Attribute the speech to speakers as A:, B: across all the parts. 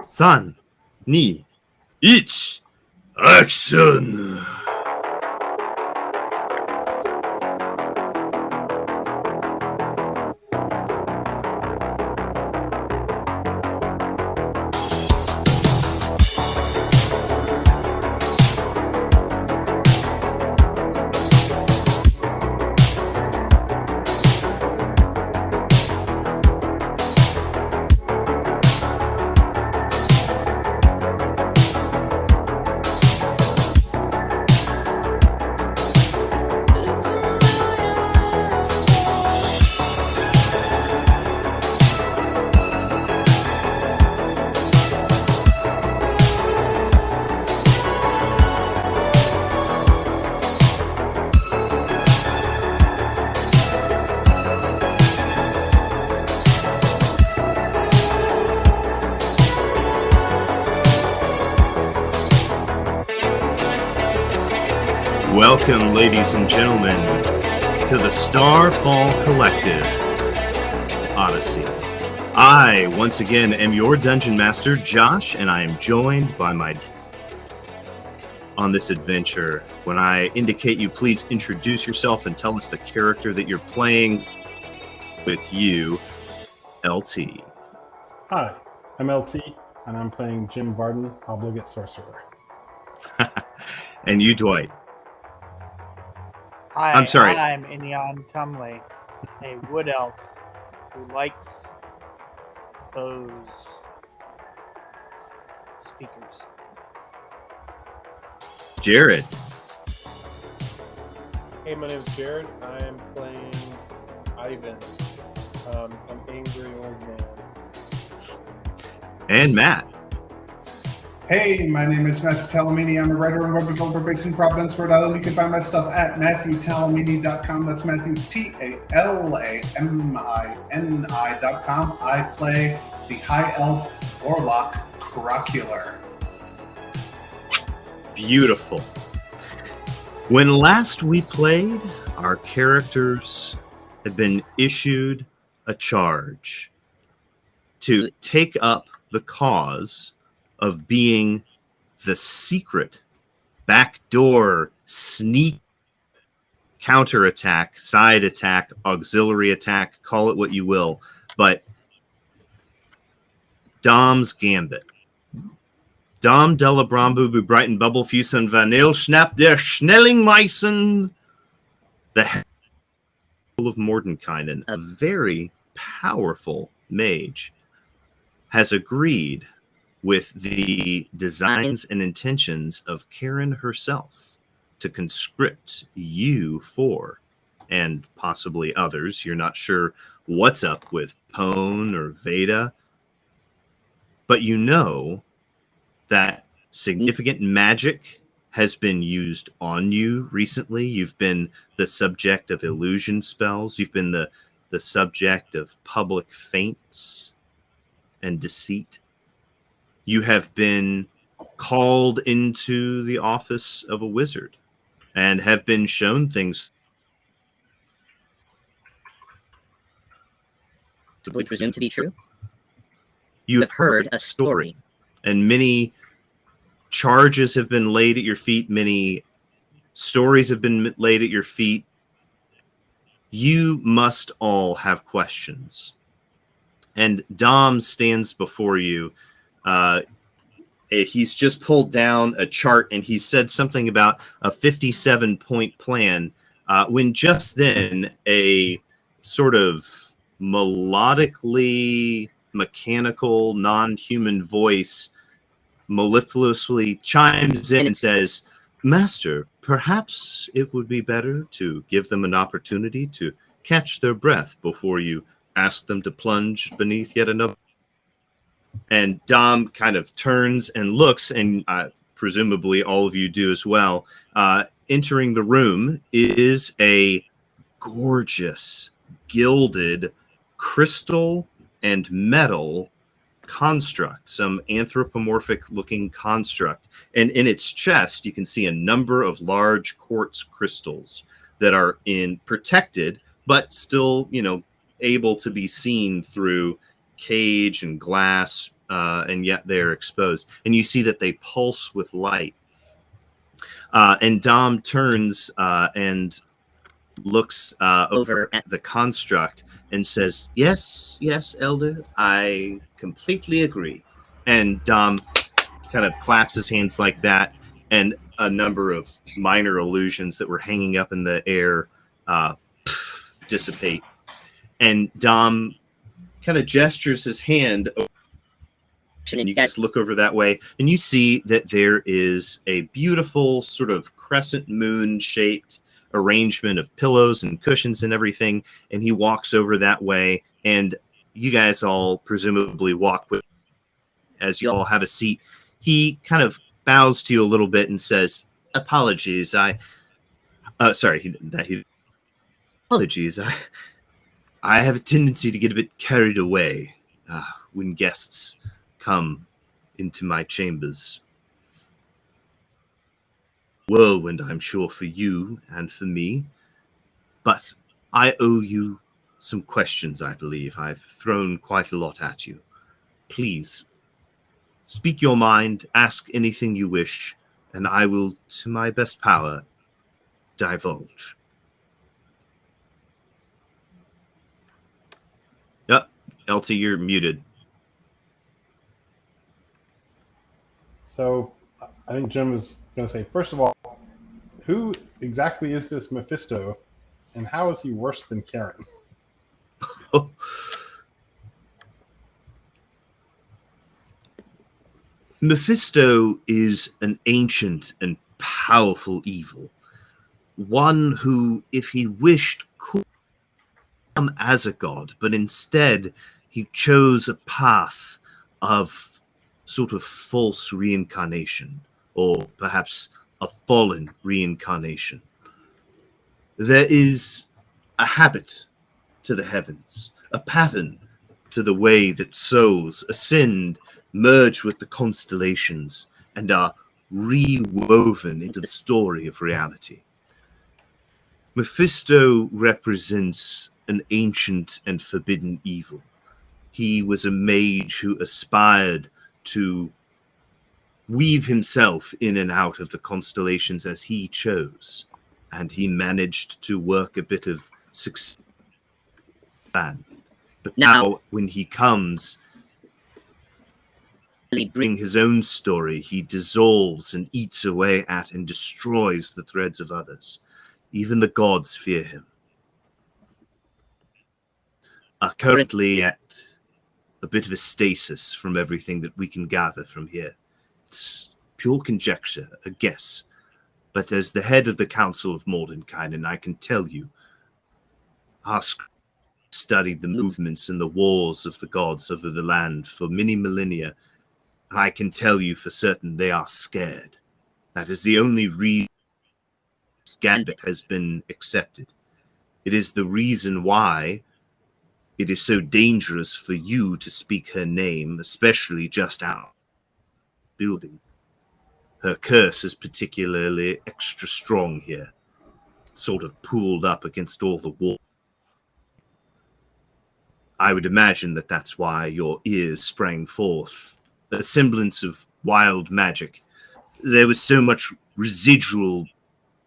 A: 3、2、1、アクション。Welcome, ladies and gentlemen, to the Starfall Collective, Odyssey. I, once again, am your Dungeon Master, Josh, and I am joined by my... On this adventure, when I indicate you, please introduce yourself and tell us the character that you're playing. With you, LT.
B: Hi, I'm LT, and I'm playing Jim Varden, Obligate Sorcerer.
A: And you, Dwight.
C: Hi,
A: I'm sorry.
C: I'm Inyan Tumley, a wood elf who likes those speakers.
A: Jared.
D: Hey, my name's Jared. I am playing Ivan, an angry old man.
A: And Matt.
E: Hey, my name is Matthew Talamini. I'm a writer and web developer based in Providence, Rhode Island. You can find my stuff at MatthewTalamini.com. That's Matthew, Talamini.com. I play the High Elf Warlock Crocular.
A: Beautiful. When last we played, our characters had been issued a charge to take up the cause of being the secret backdoor sneak counterattack, side attack, auxiliary attack, call it what you will, but Dom's Gambit. Dom Della Brambu Brighton Bubble Fusen Vanille Schnapp der Schnellingmeissen, the head of Mordenkainen, a very powerful mage, has agreed with the designs and intentions of Karen herself to conscript you for, and possibly others. You're not sure what's up with Pone or Veda, but you know that significant magic has been used on you recently. You've been the subject of illusion spells. You've been the subject of public feints and deceit. You have been called into the office of a wizard and have been shown things
F: presumed to be true.
A: You have heard a story, and many charges have been laid at your feet. Many stories have been laid at your feet. You must all have questions. And Dom stands before you. He's just pulled down a chart, and he said something about a 57-point plan, when just then a sort of melodically mechanical, non-human voice mellifluously chimes in and says, "Master, perhaps it would be better to give them an opportunity to catch their breath before you ask them to plunge beneath yet another." And Dom kind of turns and looks, and presumably all of you do as well. Entering the room is a gorgeous, gilded crystal and metal construct, some anthropomorphic-looking construct. And in its chest, you can see a number of large quartz crystals that are protected, but still, able to be seen through cage and glass and yet they're exposed. And you see that they pulse with light. And Dom turns and looks over at the construct and says, yes, Elder, I completely agree. And Dom kind of claps his hands like that, and a number of minor illusions that were hanging up in the air dissipate. And Dom kind of gestures his hand over, and you guys look over that way, and you see that there is a beautiful sort of crescent moon-shaped arrangement of pillows and cushions and everything, and he walks over that way, and you guys all presumably walk with as you all have a seat. He kind of bows to you a little bit and says, apologies, apologies, I have a tendency to get a bit carried away when guests come into my chambers. Whirlwind, I'm sure, for you and for me, but I owe you some questions, I believe. I've thrown quite a lot at you. Please, speak your mind, ask anything you wish, and I will, to my best power, divulge. LT, you're muted.
B: So I think Jim was going to say, first of all, who exactly is this Mephisto, and how is he worse than Karen?
A: Mephisto is an ancient and powerful evil. One who, if he wished, could come as a god, but instead he chose a path of sort of false reincarnation, or perhaps a fallen reincarnation. There is a habit to the heavens, a pattern to the way that souls ascend, merge with the constellations, and are rewoven into the story of reality. Mephisto represents an ancient and forbidden evil. He was a mage who aspired to weave himself in and out of the constellations as he chose, and he managed to work a bit of success. But now, when he comes, he brings his own story. He dissolves and eats away at and destroys the threads of others. Even the gods fear him. Currently at a bit of a stasis from everything that we can gather from here. It's pure conjecture, a guess. But as the head of the Council of Mordenkainen, I can tell you, our studied the movements and the wars of the gods over the land for many millennia, and I can tell you for certain they are scared. That is the only reason Gambit has been accepted. It is the reason why it is so dangerous for you to speak her name, especially just out building. Her curse is particularly extra strong here, sort of pooled up against all the walls. I would imagine that that's why your ears sprang forth. A semblance of wild magic. There was so much residual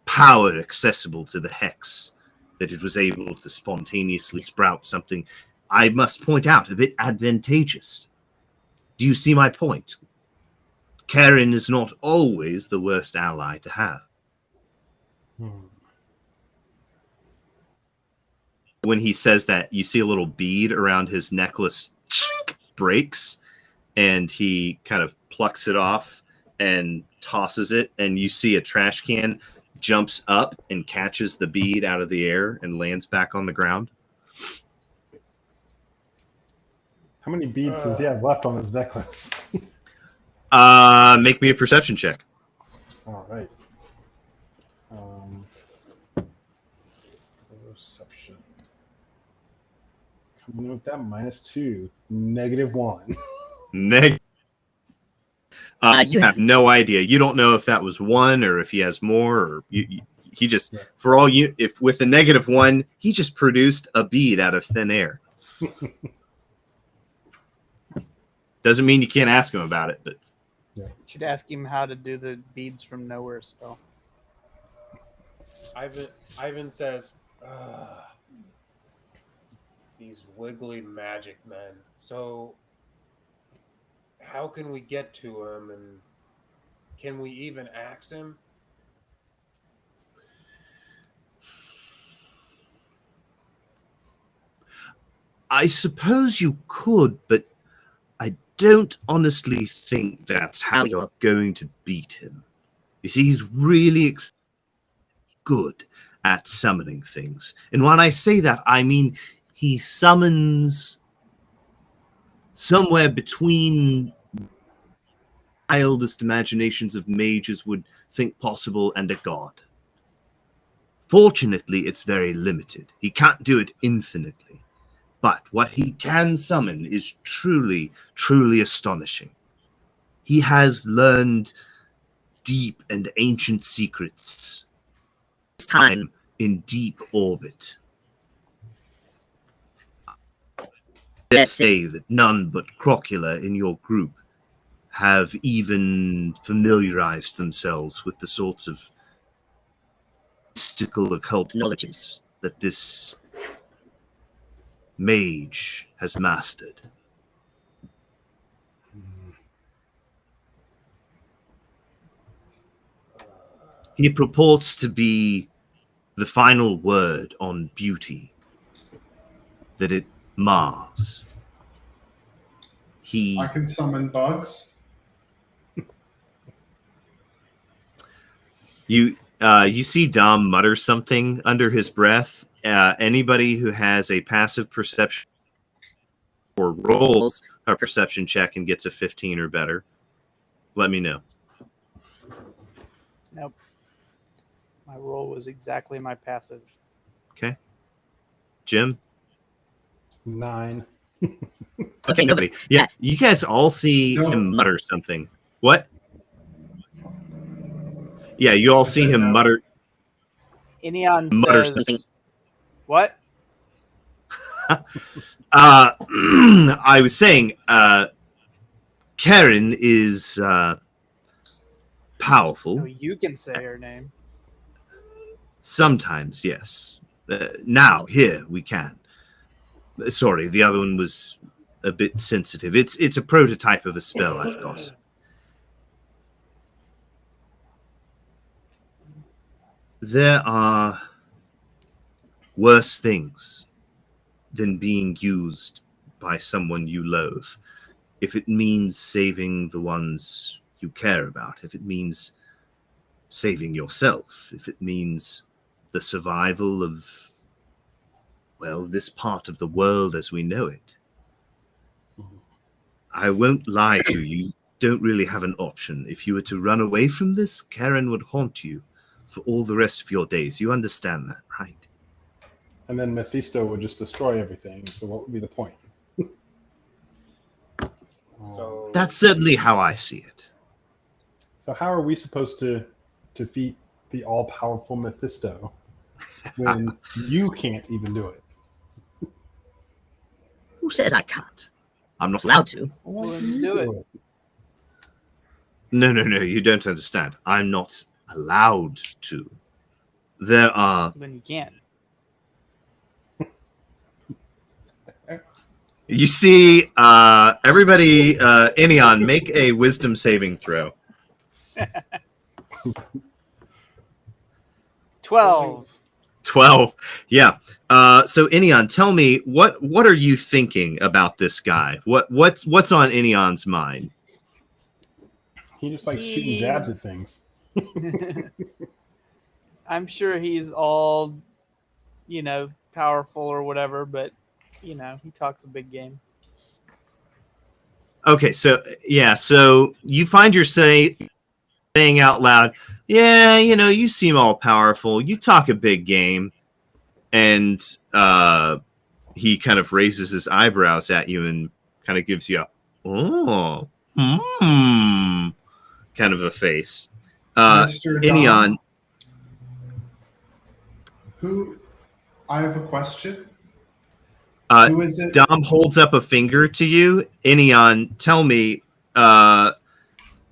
A: power accessible to the hex that it was able to spontaneously sprout something, I must point out, a bit advantageous. Do you see my point? Karen is not always the worst ally to have. When he says that, you see a little bead around his necklace breaks, and he kind of plucks it off and tosses it, and you see a trash can jumps up and catches the bead out of the air and lands back on the ground.
B: How many beads does he have left on his necklace?
A: Make me a perception check.
B: All right. Perception. Coming in with that -2, -1.
A: You have no idea. You don't know if that was one or if he has more, or he just, for all you, if with the -1, he just produced a bead out of thin air. Doesn't mean you can't ask him about it, but
C: Should ask him how to do the beads from nowhere spell.
D: Ivan says, "Ugh, these wiggly magic men. So, how can we get to him, and can we even axe him?"
A: I suppose you could, but I don't honestly think that's how you're going to beat him. You see, he's really good at summoning things. And when I say that, I mean he summons somewhere between wildest imaginations of mages would think possible and a god. Fortunately, it's very limited. He can't do it infinitely. But what he can summon is truly, truly astonishing. He has learned deep and ancient secrets. Time in deep orbit. Let's say that none but Crocula in your group have even familiarized themselves with the sorts of mystical occult knowledges that this mage has mastered. He purports to be the final word on beauty, that it mars.
E: I can summon bugs.
A: You see Dom mutter something under his breath. Anybody who has a passive perception or rolls a perception check and gets a 15 or better, let me know.
C: Nope. My roll was exactly my passive.
A: Okay. Jim?
B: 9.
A: Okay, nobody. Yeah, you guys all see
E: No.
A: him mutter something. What? Yeah, you all see him mutter
C: Enion says,
A: something.
C: What?
A: I was saying, Karen is powerful.
C: No, you can say her name.
A: Sometimes, yes. Now, here, we can. Sorry, the other one was a bit sensitive. It's a prototype of a spell I've got. There are worse things than being used by someone you loathe. If it means saving the ones you care about, if it means saving yourself, if it means the survival of, well, this part of the world as we know it. I won't lie to you, you don't really have an option. If you were to run away from this, Karen would haunt you for all the rest of your days. You understand that, right?
B: And then Mephisto would just destroy everything. So what would be the point?
D: So
A: That's certainly how I see it.
B: So how are we supposed to defeat the all-powerful Mephisto when you can't even do it?
A: Who says I can't? I'm not allowed to.
C: Wouldn't do it.
A: No, you don't understand. I'm not allowed to. There are...
C: Then you can't.
A: You see, everybody, Enion, make a wisdom saving throw.
C: 12.
A: 12. Yeah. So Enion, tell me, what are you thinking about this guy? What's on Enion's mind?
B: He just likes shooting jabs at things.
C: I'm sure he's all, powerful or whatever, but, he talks a big game.
A: Okay, so you find yourself saying out loud, yeah, you seem all powerful. You talk a big game. And he kind of raises his eyebrows at you and kind of gives you a, kind of a face.
E: Mr.
A: Enion.
E: I have a question. Who is it?
A: Dom holds up a finger to you. Enion, tell me,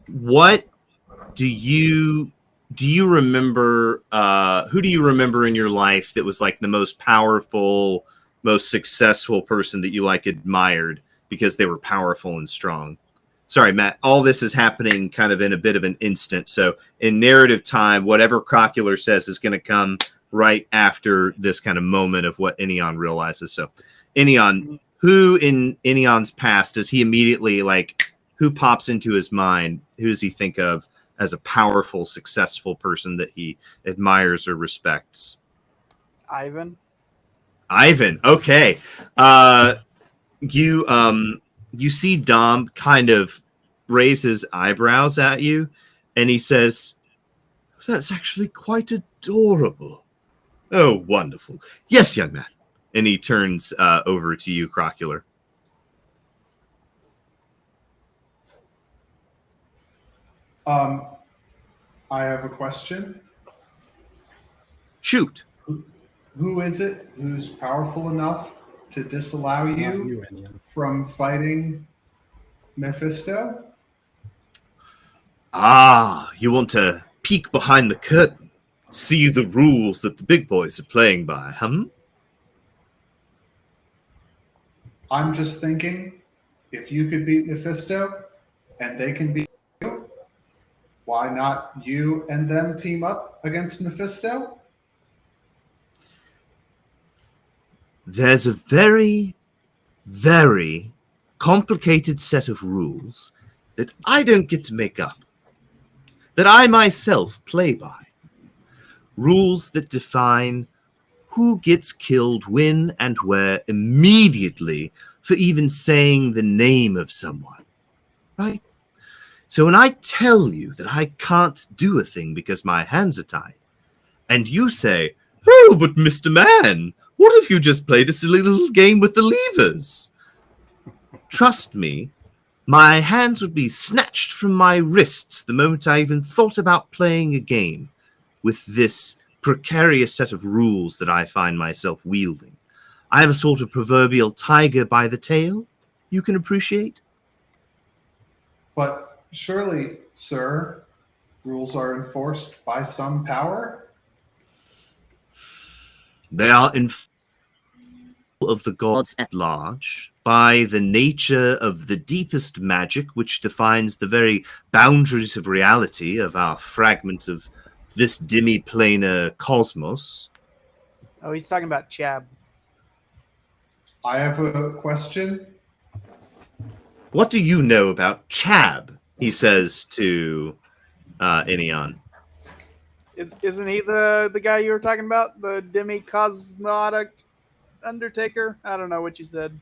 A: what do you remember? Who do you remember in your life that was like the most powerful, most successful person that you like admired because they were powerful and strong? Sorry, Matt. All this is happening kind of in a bit of an instant. So in narrative time, whatever Crocular says is going to come right after this kind of moment of what Enion realizes. So, Enion, who in Enion's past does he immediately like? Who pops into his mind? Who does he think of as a powerful, successful person that he admires or respects?
C: Ivan.
A: Ivan. Okay. You see Dom kind of raise his eyebrows at you, and he says, "That's actually quite adorable." Oh, wonderful. Yes, young man. And he turns over to you, Crocular.
E: I have a question.
A: Shoot.
E: Who is it who's powerful enough to disallow
B: Not
E: you
B: you, Enion.
E: from fighting Mephisto?
A: Ah, you want to peek behind the curtain, see the rules that the big boys are playing by, huh?
E: I'm just thinking, if you could beat Mephisto and they can beat you, why not you and them team up against Mephisto?
A: There's a very, very complicated set of rules that I don't get to make up, that I myself play by. Rules that define who gets killed when and where immediately for even saying the name of someone, right? So when I tell you that I can't do a thing because my hands are tied, and you say, "Oh, but Mr. Man, what if you just played a silly little game with the levers?" Trust me, my hands would be snatched from my wrists the moment I even thought about playing a game with this precarious set of rules that I find myself wielding. I have a sort of proverbial tiger by the tail you can appreciate.
E: But surely, sir, rules are enforced by some power?
A: They are in of the gods at large, by the nature of the deepest magic which defines the very boundaries of reality of our fragment of this demi-planar cosmos.
C: Oh, he's talking about Chab.
E: I have a question.
A: What do you know about Chab? He says to Enion.
C: Isn't he the guy you were talking about? The demi-cosmotic Undertaker? I don't know what you said.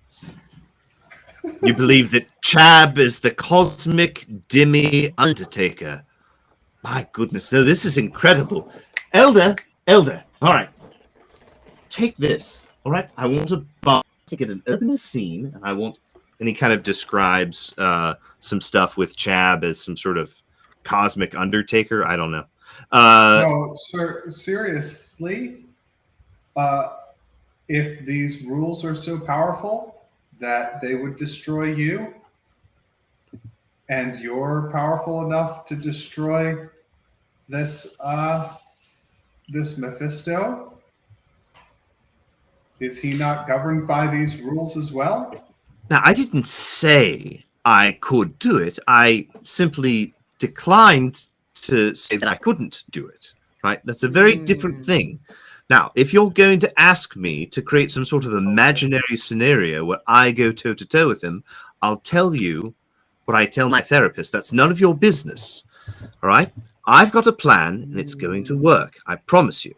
A: You believe that Chab is the cosmic demi-undertaker. My goodness, no, this is incredible. Elder, all right. Take this, all right? I want a bar to get an urban scene, and I want... And he kind of describes some stuff with Chab as some sort of cosmic undertaker. I don't know.
E: No, sir, seriously, if these rules are so powerful that they would destroy you, and you're powerful enough to destroy this this Mephisto, is he not governed by these rules as well?
A: Now, I didn't say I could do it. I simply declined to say that I couldn't do it, right? That's a very different thing. Now, if you're going to ask me to create some sort of imaginary scenario where I go toe-to-toe with him, I'll tell you what I tell my therapist. That's none of your business, all right? I've got a plan, and it's going to work. I promise you.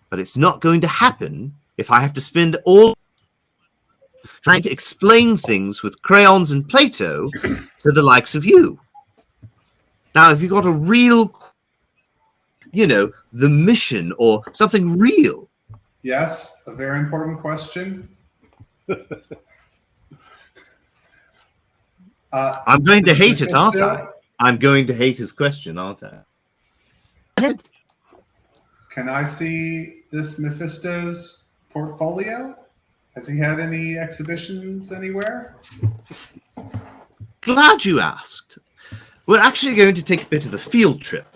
A: But it's not going to happen if I have to spend all trying to explain things with crayons and Play-Doh to the likes of you. Now, if you've got a real, the mission or something real.
E: Yes, a very important question.
A: I'm going to hate it, aren't I?
E: Mephisto,
A: I'm going to hate his question, aren't I? Go ahead.
E: can I see this Mephisto's portfolio? Has he had any exhibitions anywhere?
A: Glad you asked. We're actually going to take a bit of a field trip.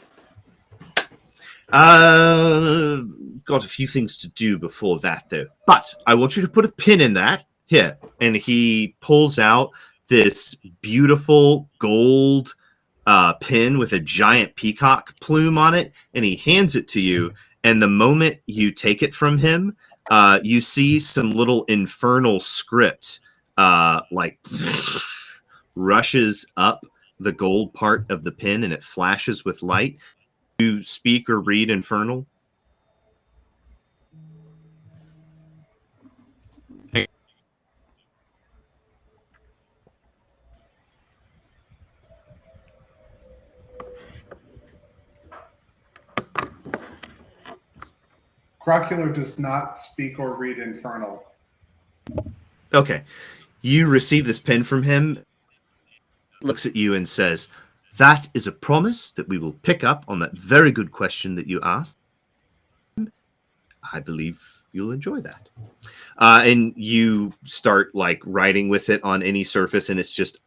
A: Got a few things to do before that, though. But I want you to put a pin in that. Here. And he pulls out this beautiful gold pin with a giant peacock plume on it, and he hands it to you. And the moment you take it from him, you see some little infernal script like rushes up the gold part of the pin, and it flashes with light. You speak or read infernal?
E: Crocular does not speak or read infernal.
A: Okay. You receive this pin from him, looks at you and says, that is a promise that we will pick up on that very good question that you asked. I believe you'll enjoy that. And you start like writing with it on any surface, and it's just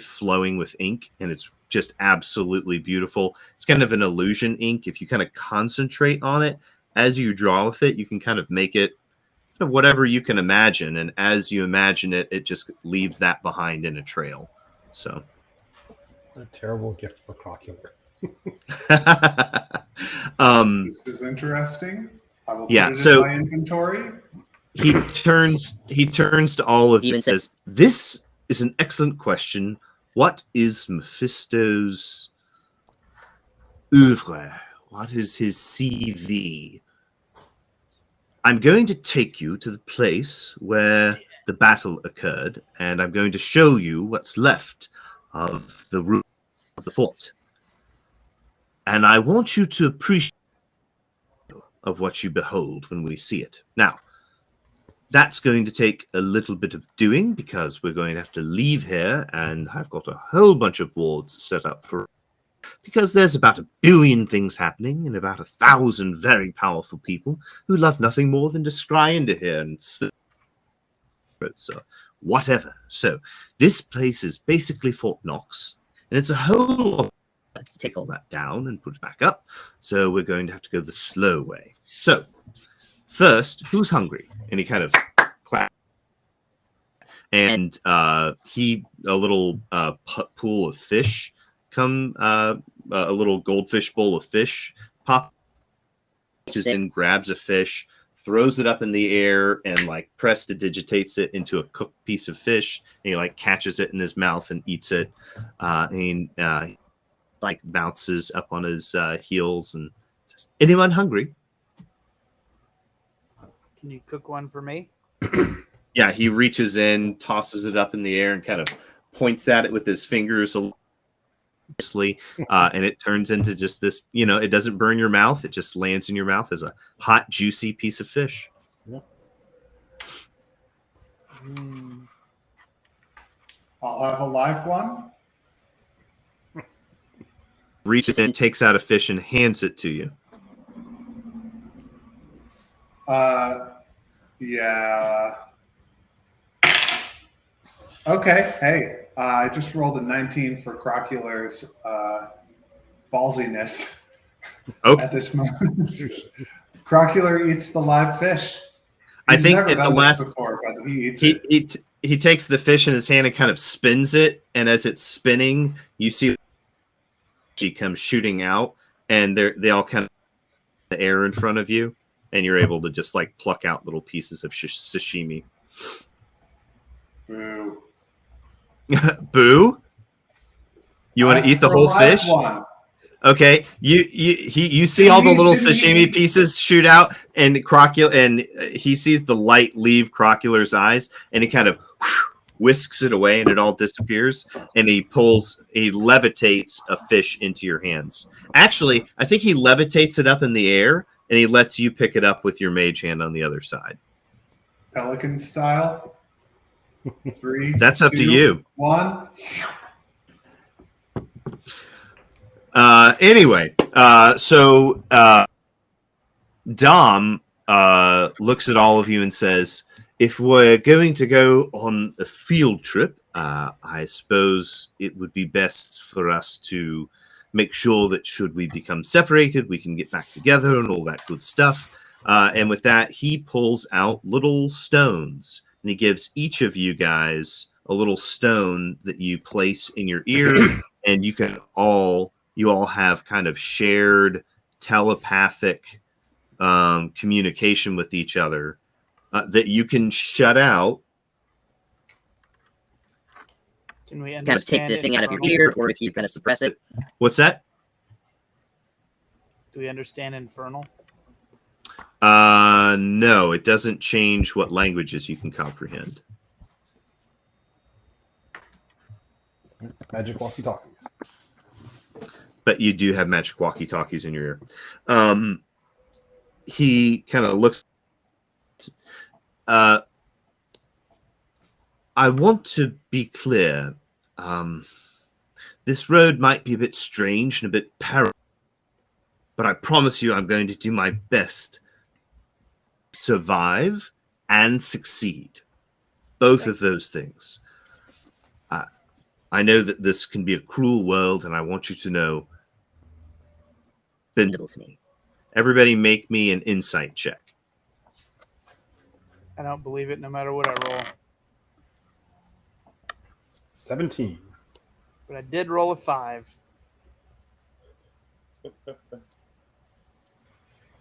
A: flowing with ink, and it's just absolutely beautiful. It's kind of an illusion ink. If you kind of concentrate on it as you draw with it, you can kind of make it kind of whatever you can imagine. And as you imagine it, it just leaves that behind in a trail. So
B: a terrible gift for Crocular.
E: This is interesting. I will put
A: yeah,
E: it
A: so
E: in my inventory.
A: he turns to all of you and says, this is an excellent question. What is Mephisto's oeuvre? What is his CV? I'm going to take you to the place where the battle occurred, and I'm going to show you what's left of the roof of the fort. And I want you to appreciate of what you behold when we see it. Now, that's going to take a little bit of doing, because we're going to have to leave here, and I've got a whole bunch of wards set up for, because there's about 1 billion things happening and about 1,000 very powerful people who love nothing more than to scry into here and so whatever. So this place is basically Fort Knox, and it's a whole lot to take all that down and put it back up. So we're going to have to go the slow way. So first, who's hungry? And he kind of claps. And a little pool of fish a little goldfish bowl of fish pop, reaches in, grabs a fish, throws it up in the air, and like prestidigitates it into a cooked piece of fish. And he like catches it in his mouth and eats it. Like bounces up on his heels and says, anyone hungry?
C: Can you cook one for me?
A: Yeah, he reaches in, tosses it up in the air, and kind of points at it with his fingers and it turns into just this, it doesn't burn your mouth. It just lands in your mouth as a hot, juicy piece of fish.
B: Yeah.
E: I'll have a live one.
A: Reaches in, takes out a fish, and hands it to you.
E: Yeah. Okay. Hey, I just rolled a 19 for Crocular's ballsiness at this moment. Crocular eats the live fish.
A: I think at the last
E: before, but he eats it.
A: He takes the fish in his hand and kind of spins it, and as it's spinning, you see she comes shooting out, and they all kind of in the air in front of you, and you're able to just like pluck out little pieces of sashimi.
E: Boo.
A: Boo? You want to eat the whole fish?
E: One.
A: Okay. You see all the little sashimi pieces shoot out, and he sees the light leave Crocular's eyes, and he kind of whisks it away, and it all disappears, and he levitates a fish into your hands. Actually, I think he levitates it up in the air, and he lets you pick it up with your mage hand on the other side.
E: Pelican style. 3.
A: That's up
E: 2,
A: to you.
E: 1.
A: Anyway, Dom looks at all of you and says, if we're going to go on a field trip, I suppose it would be best for us to make sure that should we become separated, we can get back together and all that good stuff. And with that, he pulls out little stones, and he gives each of you guys a little stone that you place in your ear, and you all have kind of shared telepathic communication with each other that you can shut out.
C: Can we
F: Kind of take
C: understand
F: the thing out of your
C: Infernal?
F: ear, or if you kind of suppress it.
A: What's that?
C: Do we understand Infernal?
A: No, it doesn't change what languages you can comprehend.
B: Magic walkie-talkies.
A: But you do have magic walkie-talkies in your ear. He kind of looks. I want to be clear. This road might be a bit strange and a bit perilous, but I promise you I'm going to do my best to survive and succeed. Both of those things. I know that this can be a cruel world, and I want you to know.
F: Bendable to me.
A: Everybody make me an insight check.
C: I don't believe it no matter what I roll.
B: 17.
C: But I did roll a 5.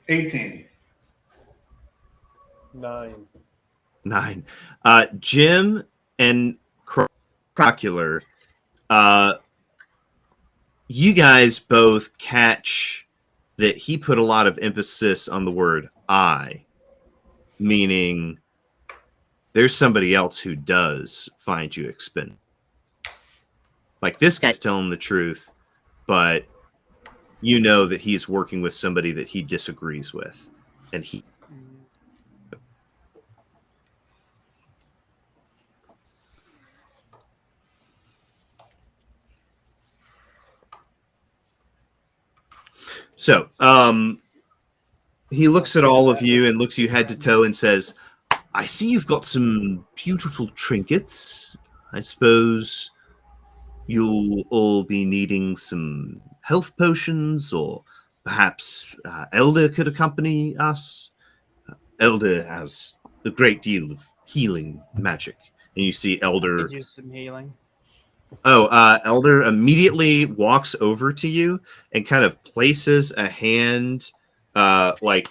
E: 18.
D: 9.
A: 9. Jim and Crocular, you guys both catch that he put a lot of emphasis on the word I, meaning there's somebody else who does find you expendable. Like, this guy's telling the truth, but you know that he's working with somebody that he disagrees with, and he. So, he looks at all of you and looks you head to toe and says, I see you've got some beautiful trinkets. I suppose you'll all be needing some health potions, or perhaps Elder could accompany us. Elder has a great deal of healing magic. And you see Elder...
C: Could use some healing.
A: Elder immediately walks over to you and kind of places a hand, like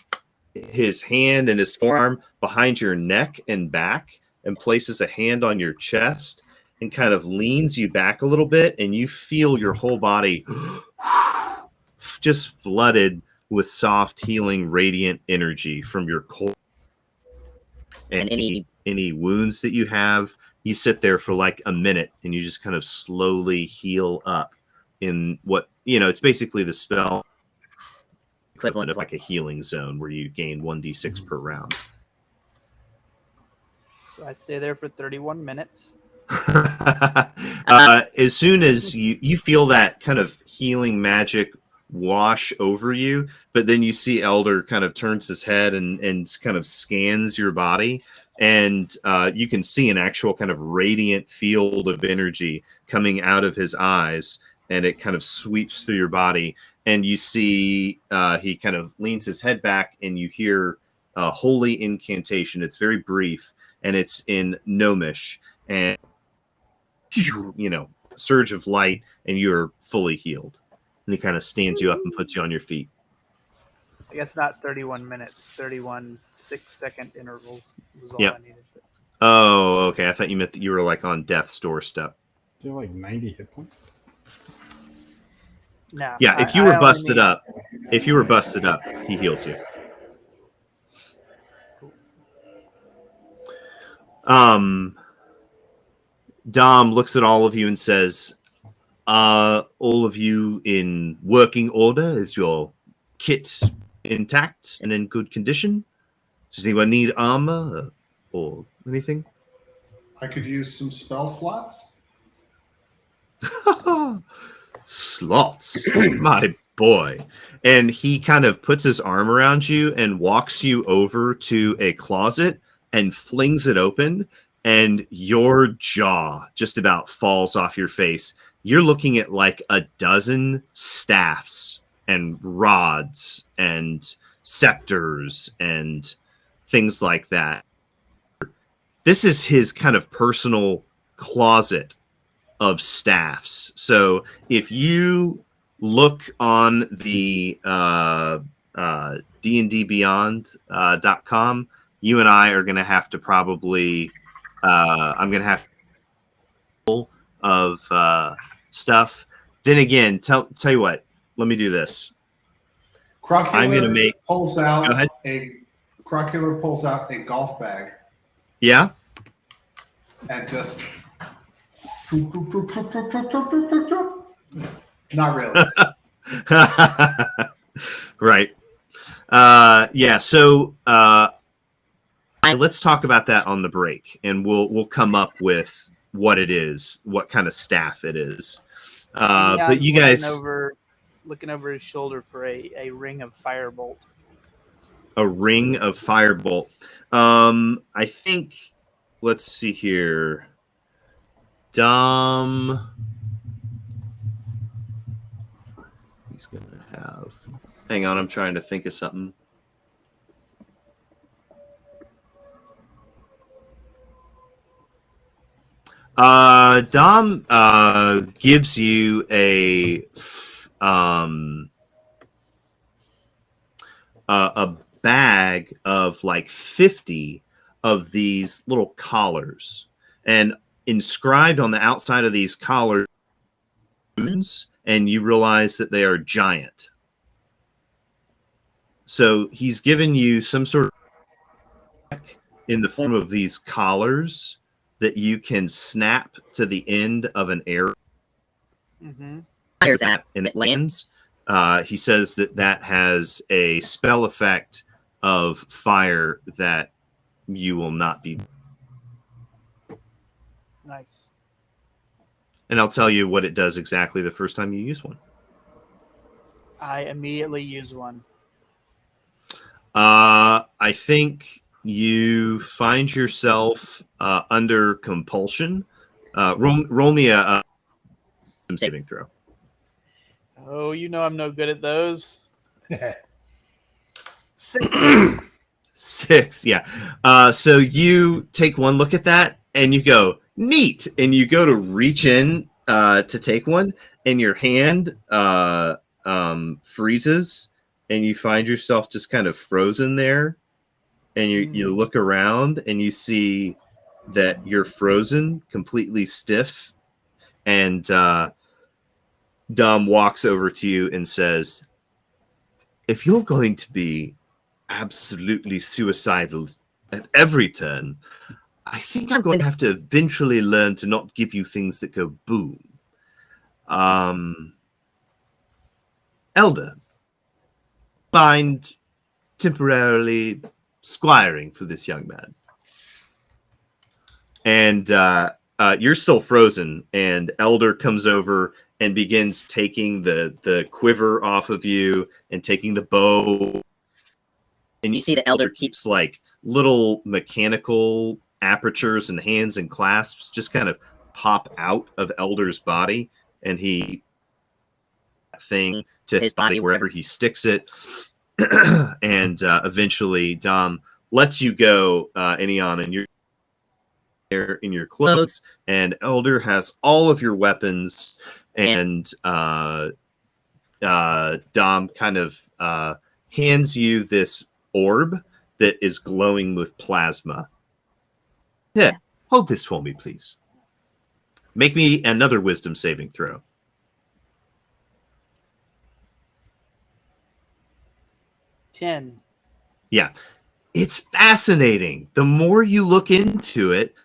A: his hand and his forearm behind your neck and back, and places a hand on your chest and kind of leans you back a little bit, and you feel your whole body just flooded with soft, healing, radiant energy from your cold. And any wounds that you have, you sit there for like a minute and you just kind of slowly heal up in what, it's basically the spell equivalent of like a healing zone where you gain 1d6 per round.
C: So I stay there for 31 minutes.
A: As soon as you feel that kind of healing magic wash over you, but then you see Elder kind of turns his head and kind of scans your body, and you can see an actual kind of radiant field of energy coming out of his eyes, and it kind of sweeps through your body, and you see he kind of leans his head back, and you hear a holy incantation. It's very brief, and it's in Gnomish, and surge of light, and you're fully healed. And he kind of stands you up and puts you on your feet.
C: I guess not 31 minutes, 31 6-second intervals was all
A: Yep.
C: I needed.
A: Oh, okay. I thought you meant that you were like on death's doorstep.
B: Do you have like 90 hit points?
C: No.
A: Yeah, if you were busted up, he heals you. Dom looks at all of you and says, are all of you in working order? Is your kit intact and in good condition? Does anyone need armor or anything?
E: I could use some spell slots.
A: Slots, my boy. And he kind of puts his arm around you and walks you over to a closet and flings it open, and your jaw just about falls off your face. You're looking at like a dozen staffs and rods and scepters and things like that. This is his kind of personal closet of staffs. So if you look on the dndbeyond.com, you and I are going to have to probably I'm going to have of stuff. Then again, tell you what, let me do this. I'm going to make
E: pulls out Crocular pulls out a golf bag.
A: Yeah.
E: And just not really.
A: Right. Yeah. So let's talk about that on the break, and we'll come up with what it is, what kind of staff it is. But you guys
C: looking over his shoulder for a ring of firebolt.
A: A ring of firebolt. I think. Let's see here. Dom. He's gonna have. Hang on, I'm trying to think of something. Dom gives you a bag of like 50 of these little collars, and inscribed on the outside of these collars, and you realize that they are giant. So he's given you some sort of in the form of these collars that you can snap to the end of an arrow.
C: Mm-hmm.
A: That and it lands. He says that has a spell effect of fire that you will not be.
C: Nice.
A: And I'll tell you what it does exactly the first time you use one.
C: I immediately use one.
A: I think you find yourself under compulsion. Roll me a saving throw.
C: Oh, you know I'm no good at those. 6.
A: 6, yeah. So you take one look at that and you go, neat. And you go to reach in to take one, and your hand freezes, and you find yourself just kind of frozen there. And you look around and you see that you're frozen, completely stiff. And Dom walks over to you and says, if you're going to be absolutely suicidal at every turn, I think I'm going to have to eventually learn to not give you things that go boom. Elder, mind temporarily squiring for this young man? And you're still frozen, and Elder comes over and begins taking the quiver off of you and taking the bow. And you see the Elder keeps like little mechanical apertures and hands and clasps just kind of pop out of Elder's body, and he thing to his body wherever he sticks it. And eventually Dom lets you go, Enion, and you're there in your clothes, and Elder has all of your weapons, and Dom kind of hands you this orb that is glowing with plasma. Yeah, hold this for me, please. Make me another wisdom saving throw.
C: $10.
A: Yeah, it's fascinating. The more you look into it,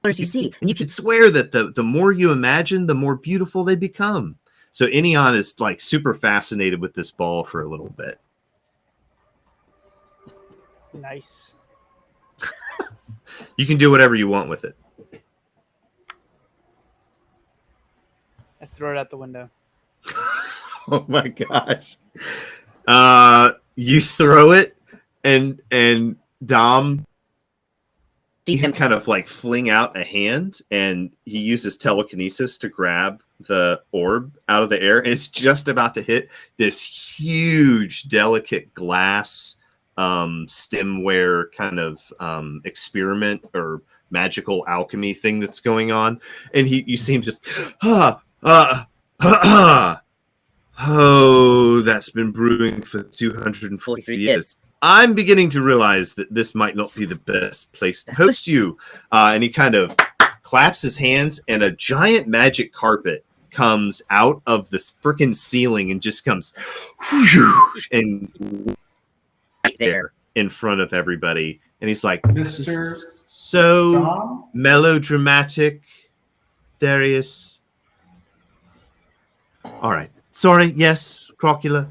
A: you see, and you can swear that the more you imagine, the more beautiful they become. So Enion is like super fascinated with this ball for a little bit.
C: Nice.
A: You can do whatever you want with it.
C: I throw it out the window.
A: Oh my gosh. You throw it, and Dom, see him kind of like fling out a hand, and he uses telekinesis to grab the orb out of the air, and it's just about to hit this huge, delicate glass stemware kind of experiment or magical alchemy thing that's going on, and you see him just oh, that's been brewing for 243 years. I'm beginning to realize that this might not be the best place to host you. And he kind of claps his hands, and a giant magic carpet comes out of this freaking ceiling and just comes and right there in front of everybody. And he's like,
E: Mr.
A: so
E: Dom?
A: melodramatic, Darius. All right. Sorry. Yes, Crocula.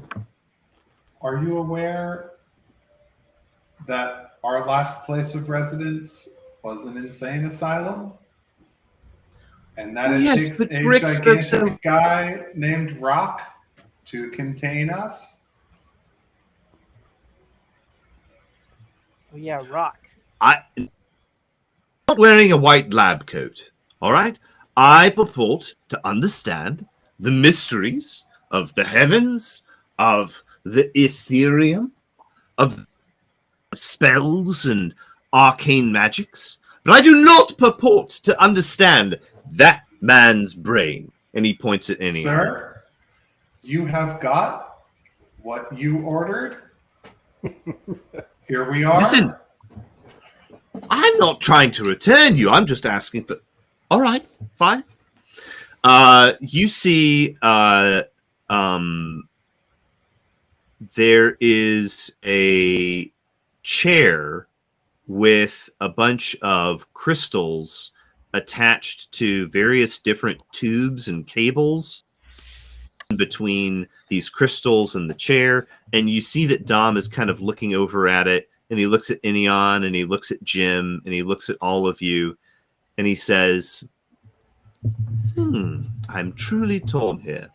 E: Are you aware that our last place of residence was an insane asylum? And that it
A: Yes,
E: takes
A: but
E: a
A: Rick spoke
E: gigantic
A: so-
E: guy named Rock to contain us?
C: Oh, yeah, rock.
A: I'm not wearing a white lab coat. All right. I purport to understand the mysteries of the heavens, of the Ethereum, of spells and arcane magics, but I do not purport to understand that man's brain. And he points at any.
E: Sir, you have got what you ordered. Here we are.
A: Listen, I'm not trying to return you. I'm just asking for. All right, fine. You see, there is a chair with a bunch of crystals attached to various different tubes and cables between these crystals and the chair. And you see that Dom is kind of looking over at it, and he looks at Inion, and he looks at Jim, and he looks at all of you, and he says, I'm truly torn here.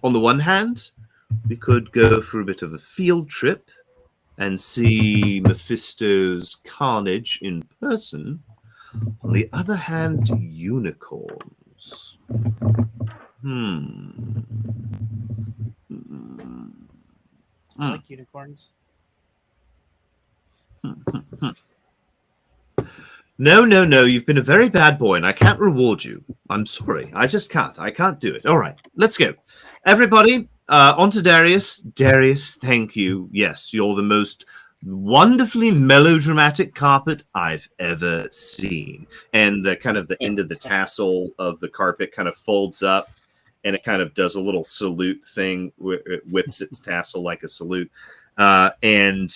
A: On the one hand, we could go for a bit of a field trip and see Mephisto's carnage in person. On the other hand, unicorns.
C: I like unicorns.
A: No. You've been a very bad boy, and I can't reward you. I'm sorry. I just can't. I can't do it. All right, let's go. Everybody, on to Darius. Darius, thank you. Yes, you're the most wonderfully melodramatic carpet I've ever seen. And the kind of the end of the tassel of the carpet kind of folds up, and it kind of does a little salute thing. It whips its tassel like a salute. And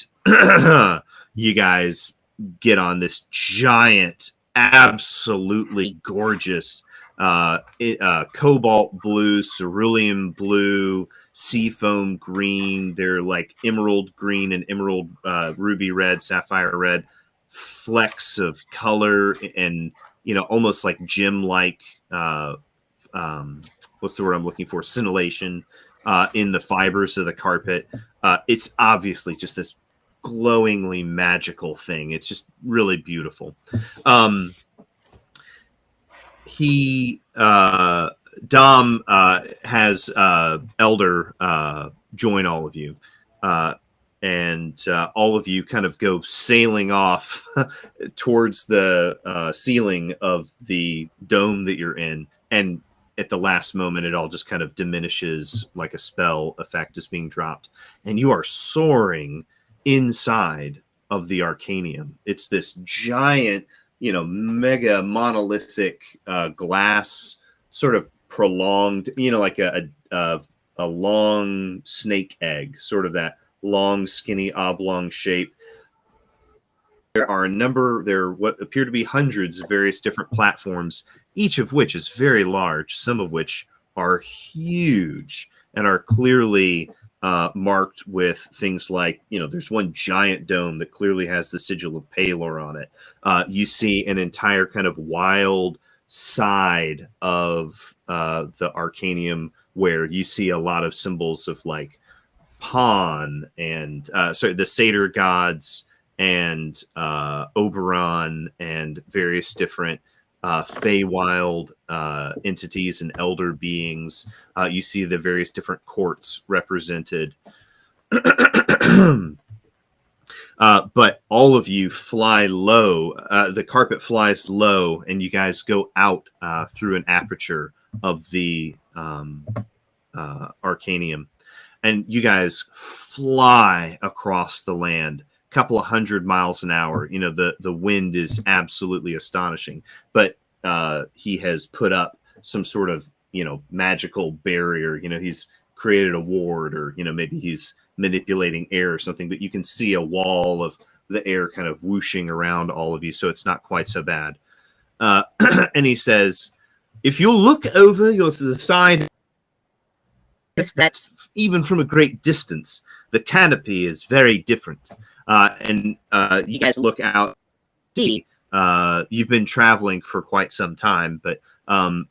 A: you guys get on this giant, absolutely gorgeous cobalt blue, cerulean blue, seafoam green. They're like emerald green and emerald ruby red, sapphire red flecks of color, and almost like gem-like what's the word I'm looking for? Scintillation in the fibers of the carpet. It's obviously just this glowingly magical thing. It's just really beautiful. Dom has Elder join all of you, and all of you kind of go sailing off towards the ceiling of the dome that you're in, and at the last moment it all just kind of diminishes like a spell effect is being dropped, and you are soaring inside of the Arcanium. It's this giant, mega monolithic glass, sort of prolonged, like a long snake egg, sort of that long, skinny, oblong shape. There are what appear to be hundreds of various different platforms, each of which is very large, some of which are huge and are clearly marked with things like, there's one giant dome that clearly has the sigil of Palor on it. You see an entire kind of wild side of the Arcanium where you see a lot of symbols of like Pan and the Satyr gods and Oberon and various different Feywild entities and elder beings. You see the various different courts represented. But all of you fly low. The carpet flies low, and you guys go out through an aperture of the Arcanium. And you guys fly across the land, a couple of 100 miles an hour. You know, the wind is absolutely astonishing. But he has put up some sort of, you know, magical barrier. You know, he's created a ward, or, you know, maybe he's manipulating air or something. But you can see a wall of the air kind of whooshing around all of you, so it's not quite so bad. And he says, if you'll look over to the side, that's even from a great distance, the canopy is very different. And you guys look out, see, you've been traveling for quite some time, but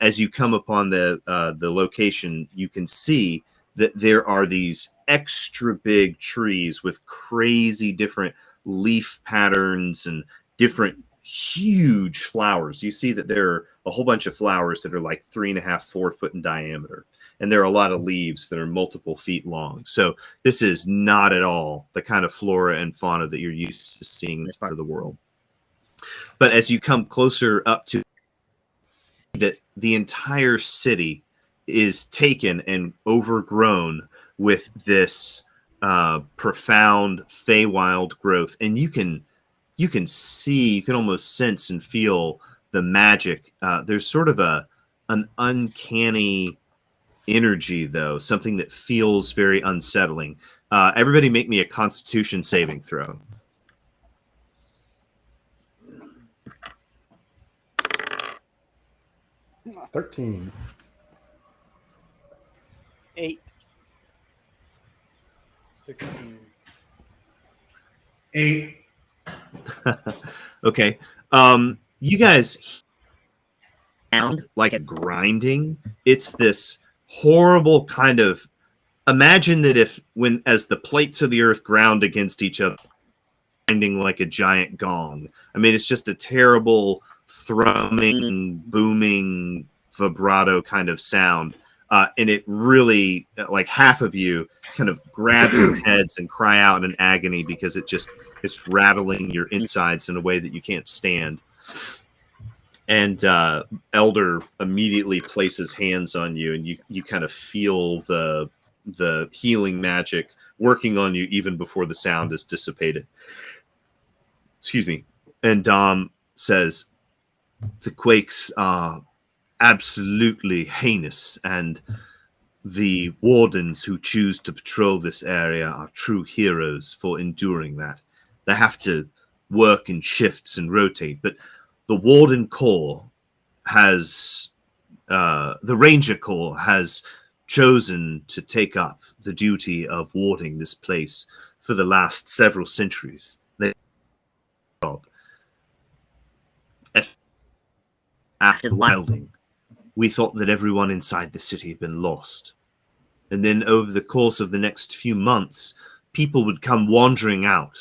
A: as you come upon the location, you can see that there are these extra big trees with crazy different leaf patterns and different huge flowers. You see that there are a whole bunch of flowers that are like 3.5, 4 foot in diameter. And there are a lot of leaves that are multiple feet long. So this is not at all the kind of flora and fauna that you're used to seeing in this part of the world. But as you come closer up to that, the entire city is taken and overgrown with this profound Feywild growth. And you can see, you can almost sense and feel the magic. There's sort of an uncanny energy, though, something that feels very unsettling. Everybody make me a Constitution saving throw.
B: 13.
C: 8.
D: 16.
E: 8.
A: Okay. You guys sound like a grinding. It's this horrible kind of, imagine that as the plates of the earth ground against each other, grinding like a giant gong. I mean, it's just a terrible thrumming, booming, vibrato kind of sound. And it really, like, half of you kind of grab your heads and cry out in agony because it's rattling your insides in a way that you can't stand. And Elder immediately places hands on you, and you kind of feel the healing magic working on you even before the sound is dissipated. Excuse me. And Dom says, the quakes are absolutely heinous, and the wardens who choose to patrol this area are true heroes for enduring that. They have to work in shifts and rotate, but the Warden Corps has, the Ranger Corps has chosen to take up the duty of warding this place for the last several centuries. After the wilding, we thought that everyone inside the city had been lost. And then over the course of the next few months, people would come wandering out,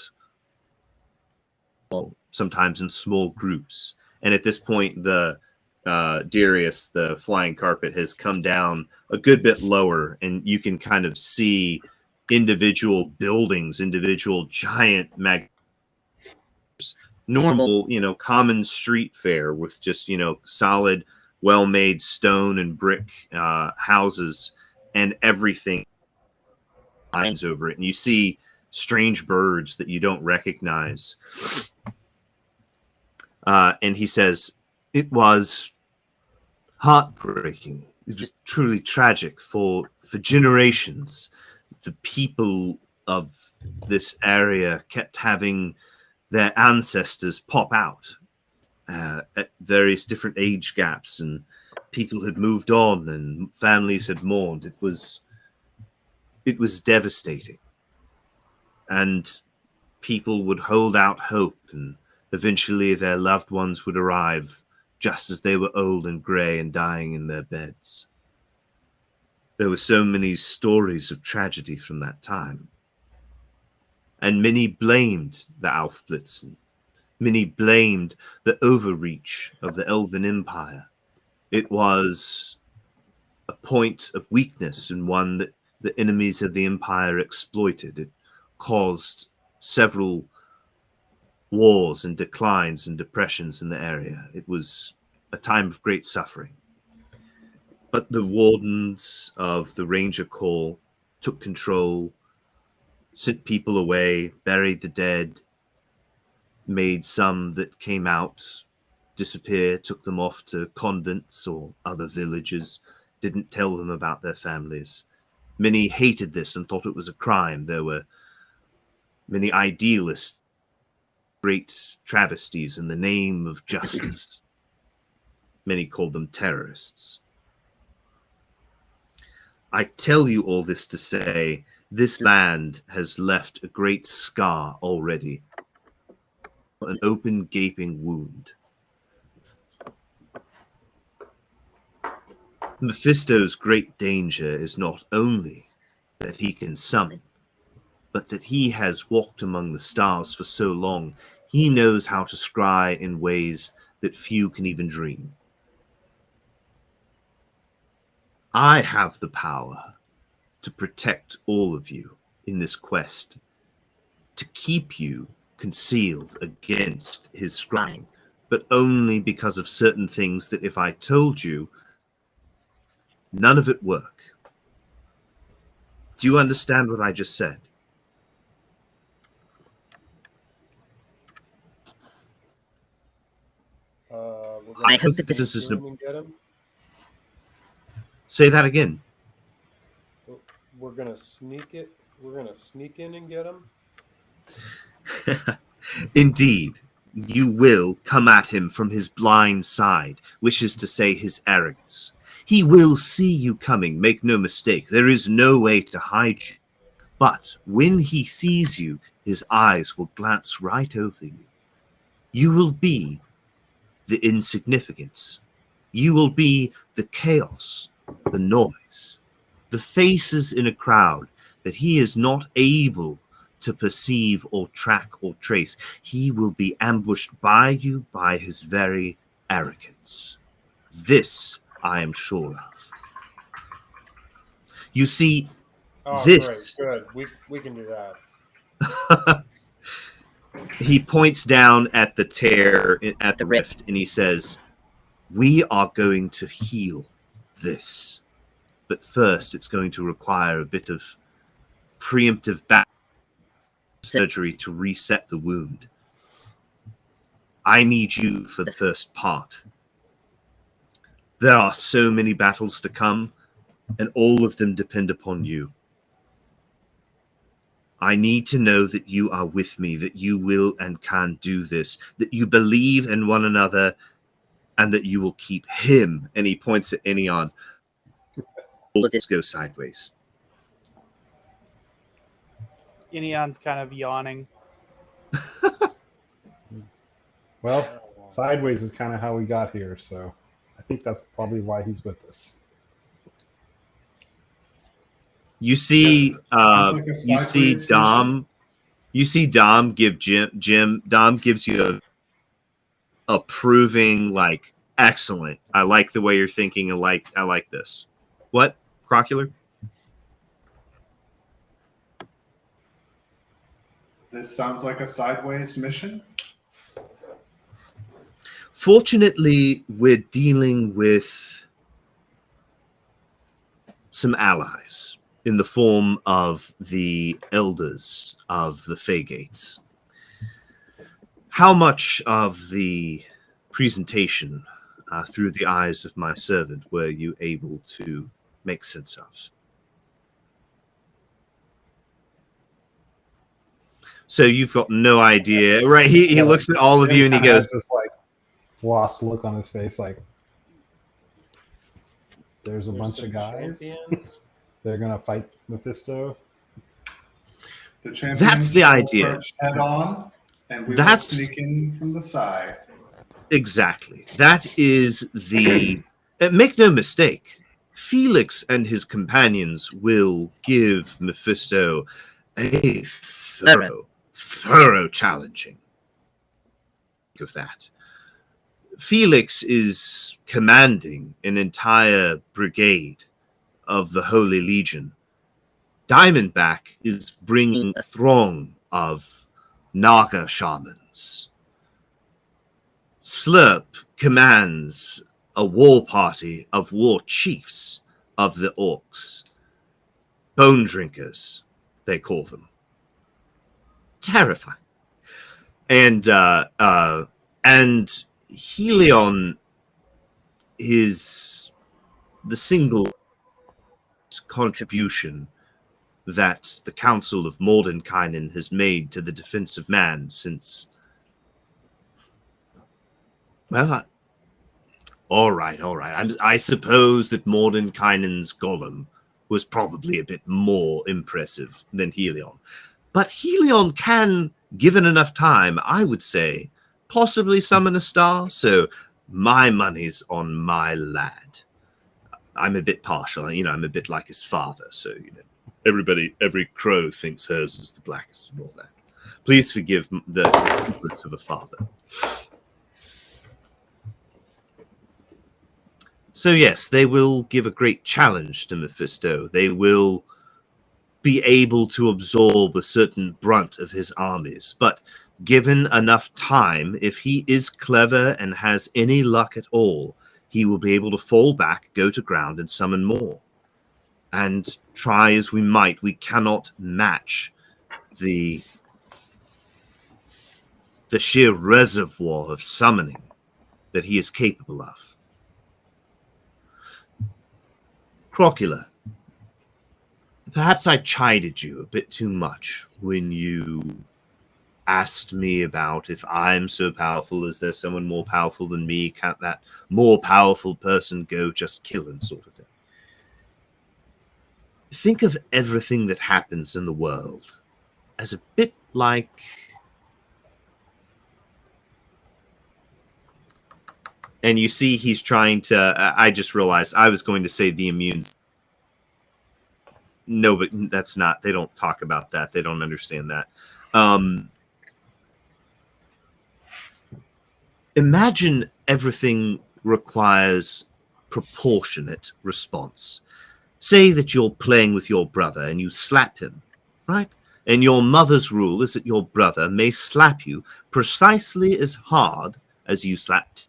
A: sometimes in small groups. And at this point, the Darius, the flying carpet, has come down a good bit lower, and you can kind of see individual buildings, individual giant normal, common street fare with just, solid, well-made stone and brick houses, and everything lines over it. And you see strange birds that you don't recognize. And he says, it was heartbreaking. It was truly tragic for generations. The people of this area kept having their ancestors pop out at various different age gaps, and people had moved on and families had mourned. It was devastating. And people would hold out hope, and eventually their loved ones would arrive just as they were old and gray and dying in their beds. There were so many stories of tragedy from that time. and many blamed the Aufblitzen. Many blamed the overreach of the Elven Empire. It was a point of weakness and one that the enemies of the Empire exploited. It caused several wars and declines and depressions in the area. It was a time of great suffering. But the wardens of the Ranger Corps took control, sent people away, buried the dead, made some that came out disappear, took them off to convents or other villages, didn't tell them about their families. Many hated this and thought it was a crime. There were many idealists, great travesties in the name of justice. Many called them terrorists. I tell you all this to say, this land has left a great scar already, an open, gaping wound. Mephisto's great danger is not only that he can summon, but that he has walked among the stars for so long, he knows how to scry in ways that few can even dream. I have the power to protect all of you in this quest, to keep you concealed against his scrying, but only because of certain things that if I told you, none of it work. Do you understand what I just said?
D: I
A: hope that this is
D: and get him.
A: Say that again.
D: We're gonna sneak it. We're gonna sneak in and get him.
A: Indeed, you will come at him from his blind side, which is to say his arrogance. He will see you coming, make no mistake. There is no way to hide you. But when he sees you, his eyes will glance right over you. You will be the insignificance. You will be the chaos, the noise, the faces in a crowd that he is not able to perceive or track or trace. He will be ambushed by you by his very arrogance. This I am sure of. You see, this...
D: Great, good. We can do that.
A: He points down at the tear, at the rift, and he says, we are going to heal this. But first, it's going to require a bit of preemptive surgery to reset the wound. I need you for the first part. There are so many battles to come, and all of them depend upon you. I need to know that you are with me, that you will and can do this, that you believe in one another, and that you will keep him, and he points at Enion, all of this goes sideways.
C: Inion's kind of yawning.
B: Well, sideways is kind of how we got here, so I think that's probably why he's with us.
A: You see,
E: Sounds like a
A: you see
E: sideways
A: Dom.
E: mission.
A: You see Dom give Jim. Dom gives you a approving, like, excellent. I like the way you're thinking. I like this. What, Crocular?
E: This sounds like a sideways mission.
A: Fortunately, we're dealing with some allies in the form of the elders of the Feygates. How much of the presentation through the eyes of my servant were you able to make sense of? So you've got no idea, right? He looks at all of you and he goes,
B: this like lost look on his face, like there's a bunch of guys.
D: Champions.
B: They're gonna fight Mephisto.
E: The champions
A: That's the
E: will
A: idea.
E: approach head on, and we
A: That's-
E: will sneak in from the side.
A: exactly. That is the... make no mistake, Felix and his companions will give Mephisto a thorough thorough challenging. Think of that. Felix is commanding an entire brigade of the Holy Legion. Diamondback is bringing a throng of Naga shamans. Slurp commands a war party of war chiefs of the orcs. Bone drinkers, they call them. Terrifying. And Helion is the single contribution that the Council of Mordenkainen has made to the defense of man since... Well, all right. I suppose that Mordenkainen's golem was probably a bit more impressive than Helion. But Helion can, given enough time, I would say, possibly summon a star. So my money's on my lad. I'm a bit partial. I'm a bit like his father. So, every crow thinks hers is the blackest and all that. Please forgive the secrets of a father. So yes, they will give a great challenge to Mephisto. They will be able to absorb a certain brunt of his armies. But given enough time, if he is clever and has any luck at all, he will be able to fall back, go to ground, and summon more. And try as we might, we cannot match the sheer reservoir of summoning that he is capable of. Crocula, perhaps I chided you a bit too much when you asked me about if I'm so powerful, is there someone more powerful than me? Can't that more powerful person go just kill him, sort of thing? Think of everything that happens in the world as a bit like... And you see he's trying to... I just realized I was going to say the immune... No, but that's not... They don't talk about that. They don't understand that. Imagine everything requires proportionate response. Say that you're playing with your brother and you slap him, right? And your mother's rule is that your brother may slap you precisely as hard as you slapped.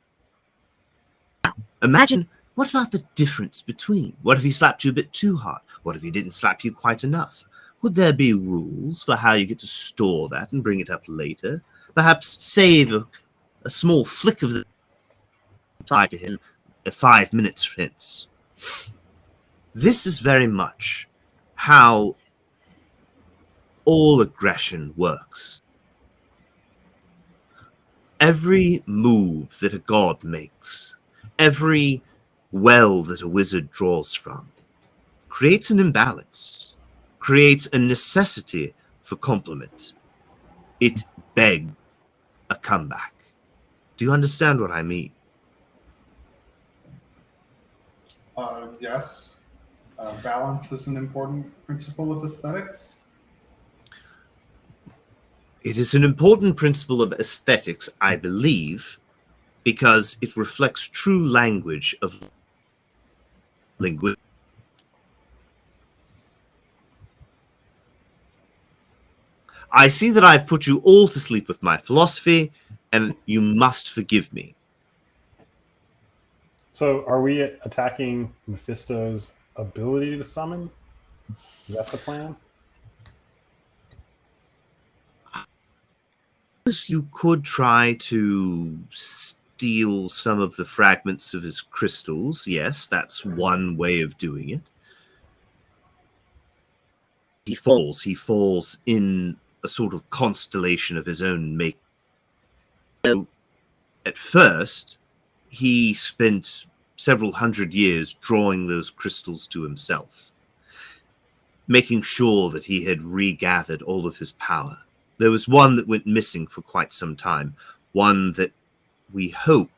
A: Imagine, what about the difference between? What if he slapped you a bit too hard? What if he didn't slap you quite enough? Would there be rules for how you get to store that and bring it up later? Perhaps save a small flick of the apply to him 5 minutes hence. This is very much how all aggression works. Every move that a god makes, every well that a wizard draws from, creates an imbalance, creates a necessity for complement. It begs a comeback. Do you understand what I mean?
E: Yes. Balance is an important principle of aesthetics.
A: It is an important principle of aesthetics, I believe, because it reflects true language of linguistics. I see that I've put you all to sleep with my philosophy, and you must forgive me.
B: So are we attacking Mephisto's ability to summon? Is that the plan?
A: You could try to steal some of the fragments of his crystals. Yes, that's one way of doing it. He falls in a sort of constellation of his own make. So, at first, he spent several hundred years drawing those crystals to himself, making sure that he had regathered all of his power. There was one that went missing for quite some time, one that we hope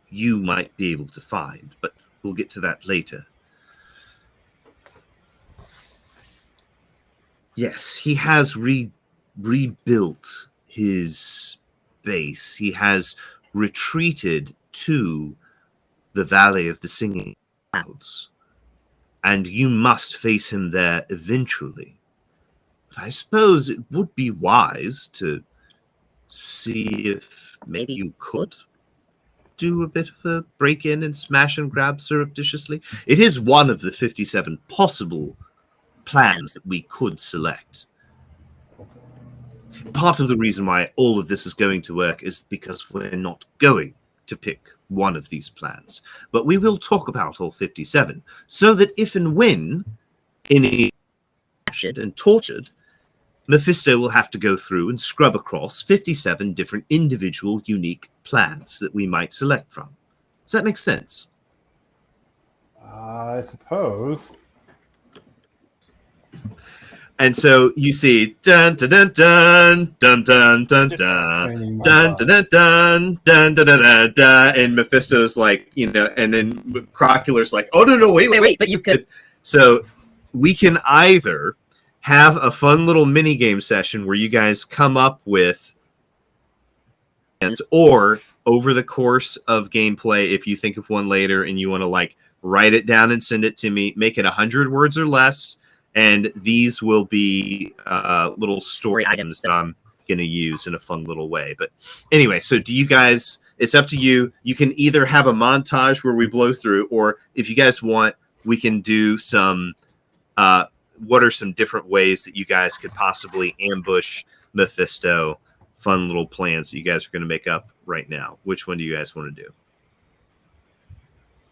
A: you might be able to find, but we'll get to that later. Yes, he has rebuilt his base. He has retreated to the Valley of the Singing Clouds, and you must face him there eventually. But I suppose it would be wise to see if maybe you could do a bit of a break-in and smash and grab surreptitiously. It is one of the 57 possible plans that we could select. Part of the reason why all of this is going to work is because we're not going to pick one of these plans. But we will talk about all 57, so that if and when any captured and tortured, Mephisto will have to go through and scrub across 57 different individual unique plans that we might select from. Does that make sense?
B: I suppose.
A: And so you see dun dun dun dun dun dun dun dun dun dun dun dun dun dun dun dun, and Mephisto's like, and then Crocular's like, oh no, wait, but you could. So we can either have a fun little mini game session where you guys come up with, or over the course of gameplay, if you think of one later and you want to like write it down and send it to me, make it 100 words or less. And these will be little story items that I'm going to use in a fun little way. But anyway, so do you guys, it's up to you. You can either have a montage where we blow through, or if you guys want, we can do some, what are some different ways that you guys could possibly ambush Mephisto? Fun little plans that you guys are going to make up right now. Which one do you guys want to do?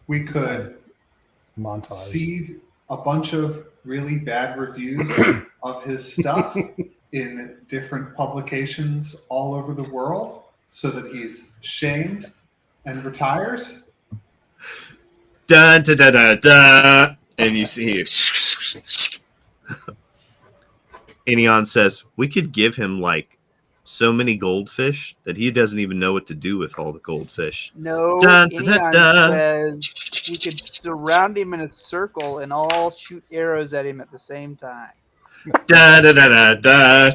E: We could
B: Montage.
E: seed a bunch of really bad reviews of his stuff in different publications all over the world so that he's shamed and retires.
A: Dun, da, da, da, da. And you see Enion says, we could give him like so many goldfish that he doesn't even know what to do with all the goldfish.
C: No,
A: Dun, da, da,
C: Enion
A: da.
C: says we could surround him in a circle and all shoot arrows at him at the same time.
A: Da, da, da, da, da.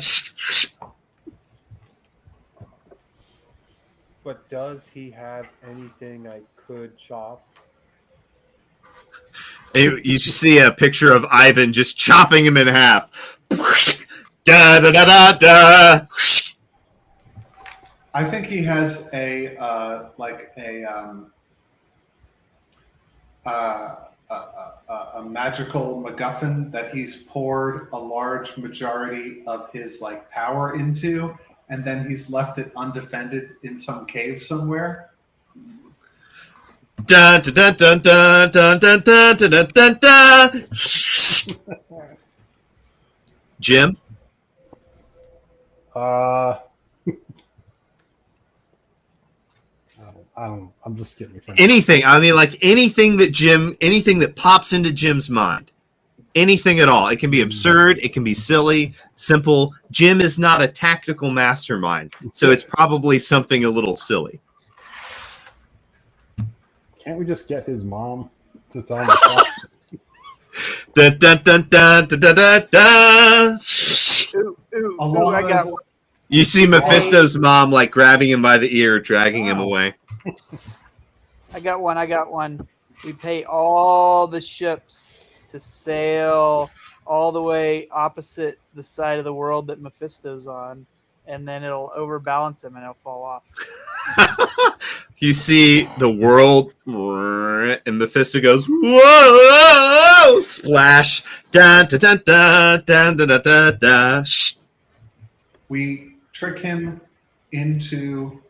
D: But does he have anything I could chop?
A: You see a picture of Ivan just chopping him in half. Da, da, da, da, da.
E: I think he has a magical MacGuffin that he's poured a large majority of his like power into, and then he's left it undefended in some cave somewhere.
A: Dun, dun, dun, dun, dun, dun, dun, dun, dun, dun, dun. Jim?
B: I'm just getting
A: anything. I mean, like anything that pops into Jim's mind. Anything at all. It can be absurd. It can be silly, simple. Jim is not a tactical mastermind, so it's probably something a little silly.
B: Can't we just get his mom to tell him the
A: Dun, dun, dun, dun, dun, dun, dun, dun.
C: Ooh, I got one.
A: You see Mephisto's mom like grabbing him by the ear, dragging him away.
C: I got one. We pay all the ships to sail all the way opposite the side of the world that Mephisto's on, and then it'll overbalance him and it'll fall off.
A: You see the world, and Mephisto goes, whoa, splash, dun, dun, dun, dun, dun, dun, dun, dun, dun.
E: We trick him into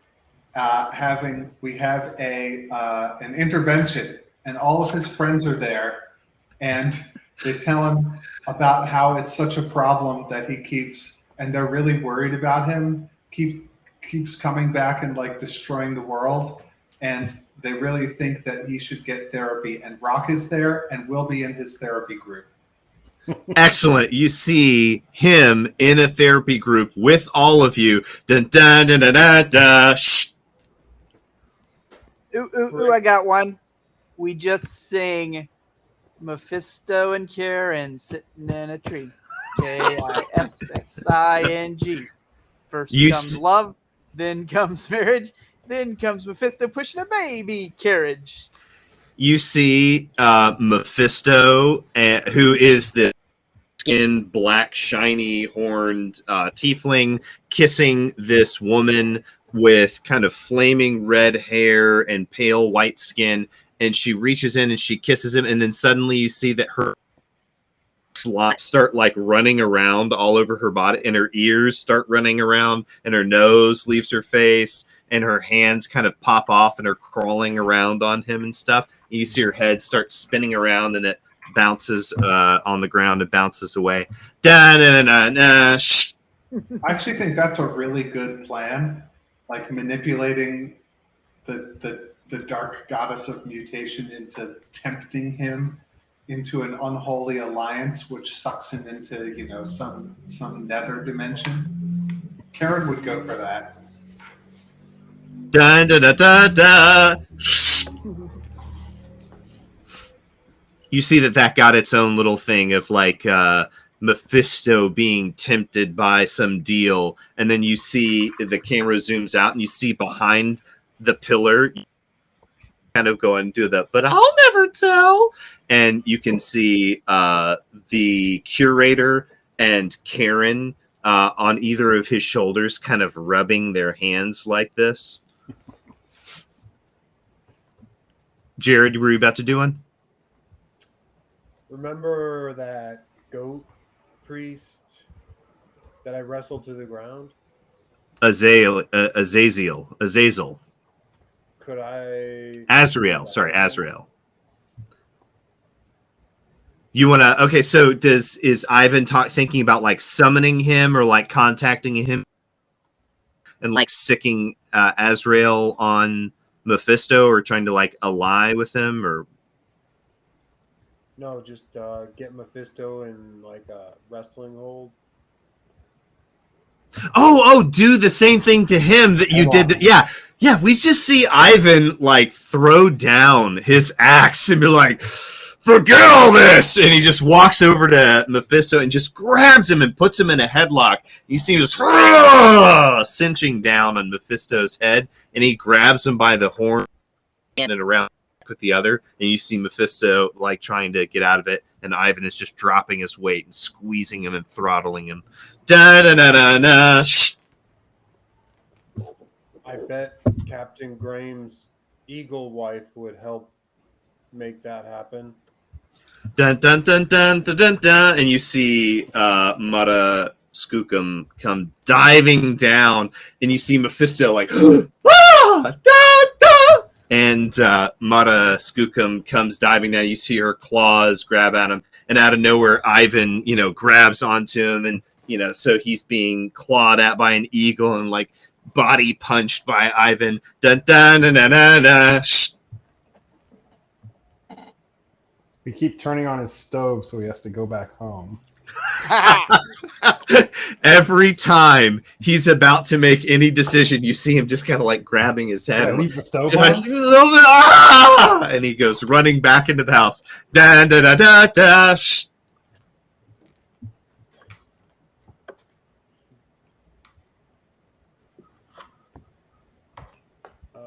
E: we have an intervention, and all of his friends are there, and they tell him about how it's such a problem that he keeps, and they're really worried about him, keeps coming back and like destroying the world, and they really think that he should get therapy, and Rock is there and will be in his therapy group.
A: Excellent. You see him in a therapy group with all of you. Dun, dun, dun, dun, dun, dun. Shh.
C: Ooh, I got one. We just sing Mephisto and Karen sitting in a tree. Kissing. First
A: You
C: comes
A: s-
C: love, then comes marriage, then comes Mephisto pushing a baby carriage.
A: You see Mephisto, who is the skinned, black, shiny, horned tiefling, kissing this woman with kind of flaming red hair and pale white skin. And she reaches in and she kisses him. And then suddenly you see that her start like running around all over her body, and her ears start running around, and her nose leaves her face, and her hands kind of pop off and are crawling around on him and stuff. And you see her head start spinning around, and it bounces on the ground and bounces away. Da-na-na-na-na.
E: I actually think that's a really good plan, like manipulating the dark goddess of mutation into tempting him into an unholy alliance, which sucks him into some nether dimension. Karen would go for that.
A: Da-da-da-da-da. You see that got its own little thing of like Mephisto being tempted by some deal, and then you see the camera zooms out and you see behind the pillar kind of going to the but I'll never tell, and you can see the curator and Karen on either of his shoulders kind of rubbing their hands like this. Jared, were you about to do one?
D: Remember that goat priest that I wrestled to the ground?
A: Azazel.
D: Could I...
A: Azrael. Sorry, Azrael. You want to... Okay, so is Ivan thinking about like summoning him or like contacting him and like sicking Azrael on Mephisto, or trying to like ally with him, or...
D: No, just get Mephisto in like a wrestling hold.
A: Oh, do the same thing to him that you did. Yeah. We just see Ivan like throw down his axe and be like, forget all this. And he just walks over to Mephisto and just grabs him and puts him in a headlock. You see him just cinching down on Mephisto's head, and he grabs him by the horn and around with the other. And you see Mephisto like trying to get out of it, and Ivan is just dropping his weight and squeezing him and throttling him. Da-da-da-da-da.
D: I bet Captain Graham's eagle wife would help make that happen.
A: Dun dun dun dun dun dun dun. And you see Mata Skookum come diving down, and you see Mephisto like ah, da, da! And Mata Skookum comes diving down. You see her claws grab at him, and out of nowhere Ivan grabs onto him, and so he's being clawed at by an eagle and like body punched by Ivan. Dun dun dun dun dun dun.
B: We keep turning on his stove, so he has to go back home.
A: Every time he's about to make any decision, you see him just kind of like grabbing his head.
B: Leave the stove
A: Did I
B: on?
A: leave it over? Ah! And he goes running back into the house. Da da da da da.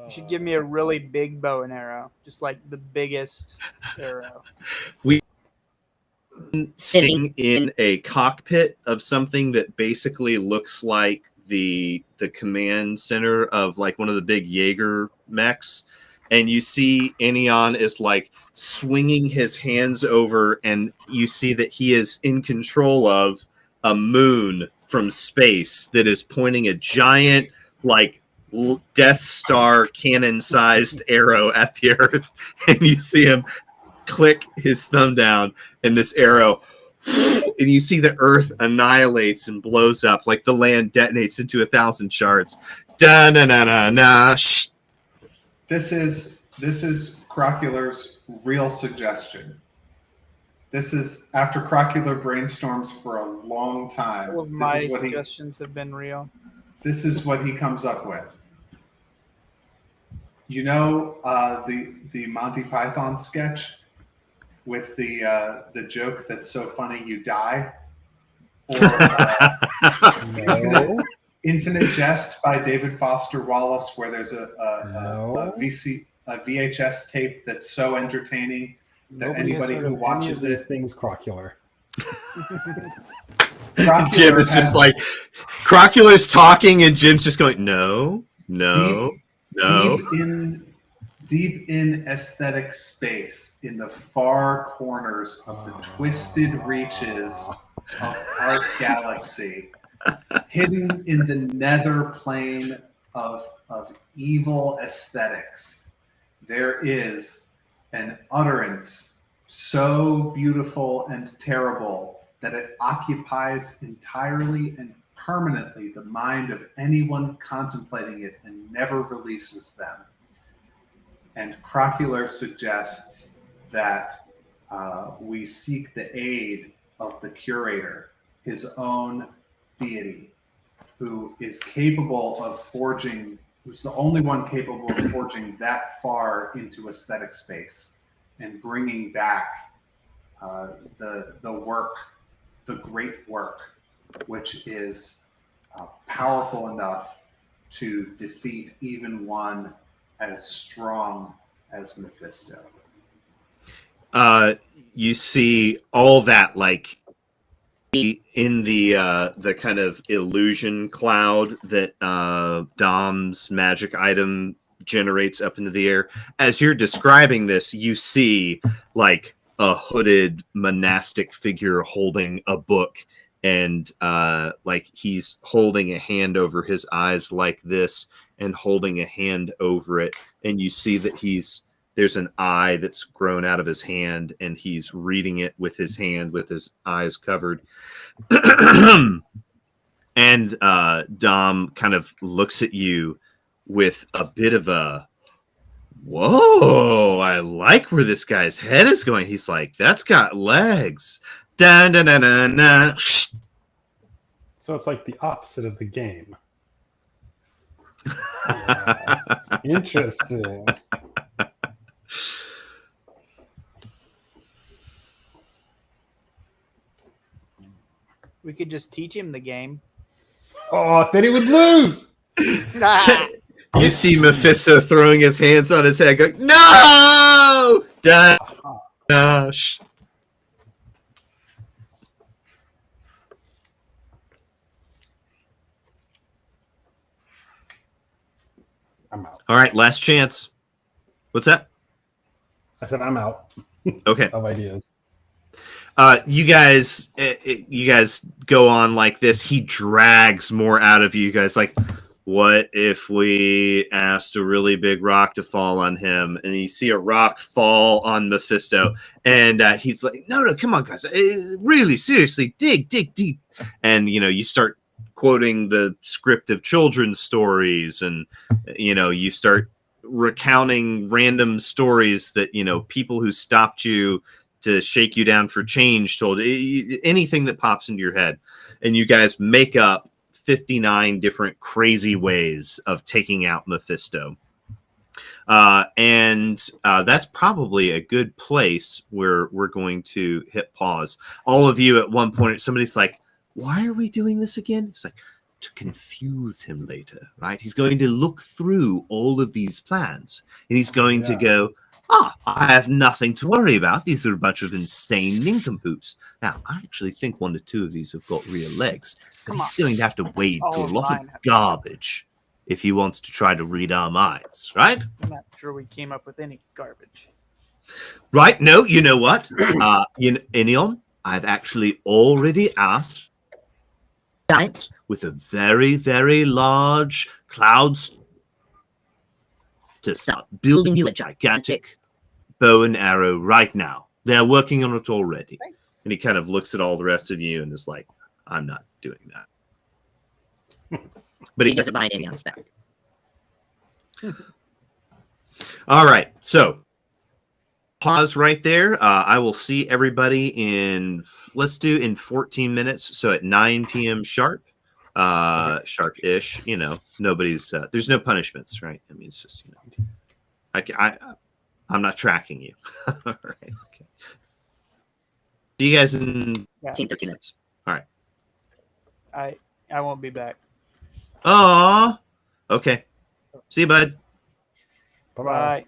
C: You should give me a really big bow and arrow, just like the biggest arrow.
A: Sitting in a cockpit of something that basically looks like the command center of like one of the big Jaeger mechs, and you see Enion is like swinging his hands over, and you see that he is in control of a moon from space that is pointing a giant like Death Star cannon-sized arrow at the Earth, and you see him click his thumb down, and this arrow, and you see the Earth annihilates and blows up, like the land detonates into 1,000 shards. Da na na na na.
E: This is Crocular's real suggestion. This is after Crocular brainstorms for a long time.
C: All of my suggestions have been real.
E: This is what he comes up with. You know the Monty Python sketch with the joke that's so funny you die? or
B: No.
E: Infinite Jest by David Foster Wallace, where there's a
B: No.
E: VHS tape that's so entertaining that
B: Nobody has
E: anybody
B: heard
E: who
B: of any
E: watches
B: of these
E: it.
B: things, Crocular.
A: Jim is just like, Crocular's talking, and Jim's just going, no, no, no.
E: Deep in aesthetic space, in the far corners of the twisted reaches of Art Galaxy, hidden in the nether plane of evil aesthetics, there is an utterance so beautiful and terrible that it occupies entirely and permanently the mind of anyone contemplating it and never releases them. And Crocular suggests that we seek the aid of the curator, his own deity, who is capable of forging, who's the only one capable of forging that far into aesthetic space and bringing back the work, the great work, which is powerful enough to defeat even one as strong as Mephisto.
A: You see all that like in the kind of illusion cloud that Dom's magic item generates up into the air. As you're describing this, you see like a hooded monastic figure holding a book, and like he's holding a hand over his eyes like this and holding a hand over it, and you see that there's an eye that's grown out of his hand, and he's reading it with his hand with his eyes covered. And Dom kind of looks at you with a bit of a, whoa, I like where this guy's head is going. He's like, that's got legs. Dun, dun, dun, dun, dun.
B: So it's like the opposite of the game. Yeah. Interesting.
C: We could just teach him the game.
B: Oh, then he would lose.
A: You see Mephisto throwing his hands on his head, going, no! Dun, dun, shh.
B: I'm out.
A: All right, last chance. What's that?
B: I said I'm out
A: Okay.
B: of ideas.
A: You guys go on like this. He drags more out of you guys. Like, what if we asked a really big rock to fall on him? And you see a rock fall on Mephisto, and he's like, no, come on, guys. Really, seriously, dig deep. And, you start quoting the script of children's stories, and, you start recounting random stories that, people who stopped you to shake you down for change told, anything that pops into your head. And you guys make up 59 different crazy ways of taking out Mephisto. And that's probably a good place where we're going to hit pause. All of you at one point, somebody's like, why are we doing this again? It's like, to confuse him later, right? He's going to look through all of these plans, and he's going to go, I have nothing to worry about. These are a bunch of insane nincompoops. Now, I actually think one or two of these have got real legs, but he's going to have to wade through a lot of garbage if he wants to try to read our minds, right?
C: I'm not sure we came up with any garbage.
A: Right? No, you know what? Enion, I've actually already asked giants with a very, very large clouds to start building you a gigantic bow and arrow right now. They're working on it already.
C: Thanks.
A: And he kind of looks at all the rest of you and is like, I'm not doing that. But he doesn't mind any on his back. All right. So pause right there. I will see everybody in 14 minutes. So at 9 p.m. sharp. Sharp-ish, nobody's there's no punishments, right? I mean, it's just, I'm not tracking you. All right, okay. See you guys in 13 minutes. All right.
C: I won't be back.
A: Aw. Okay. See you, bud.
B: Bye-bye.
C: Bye.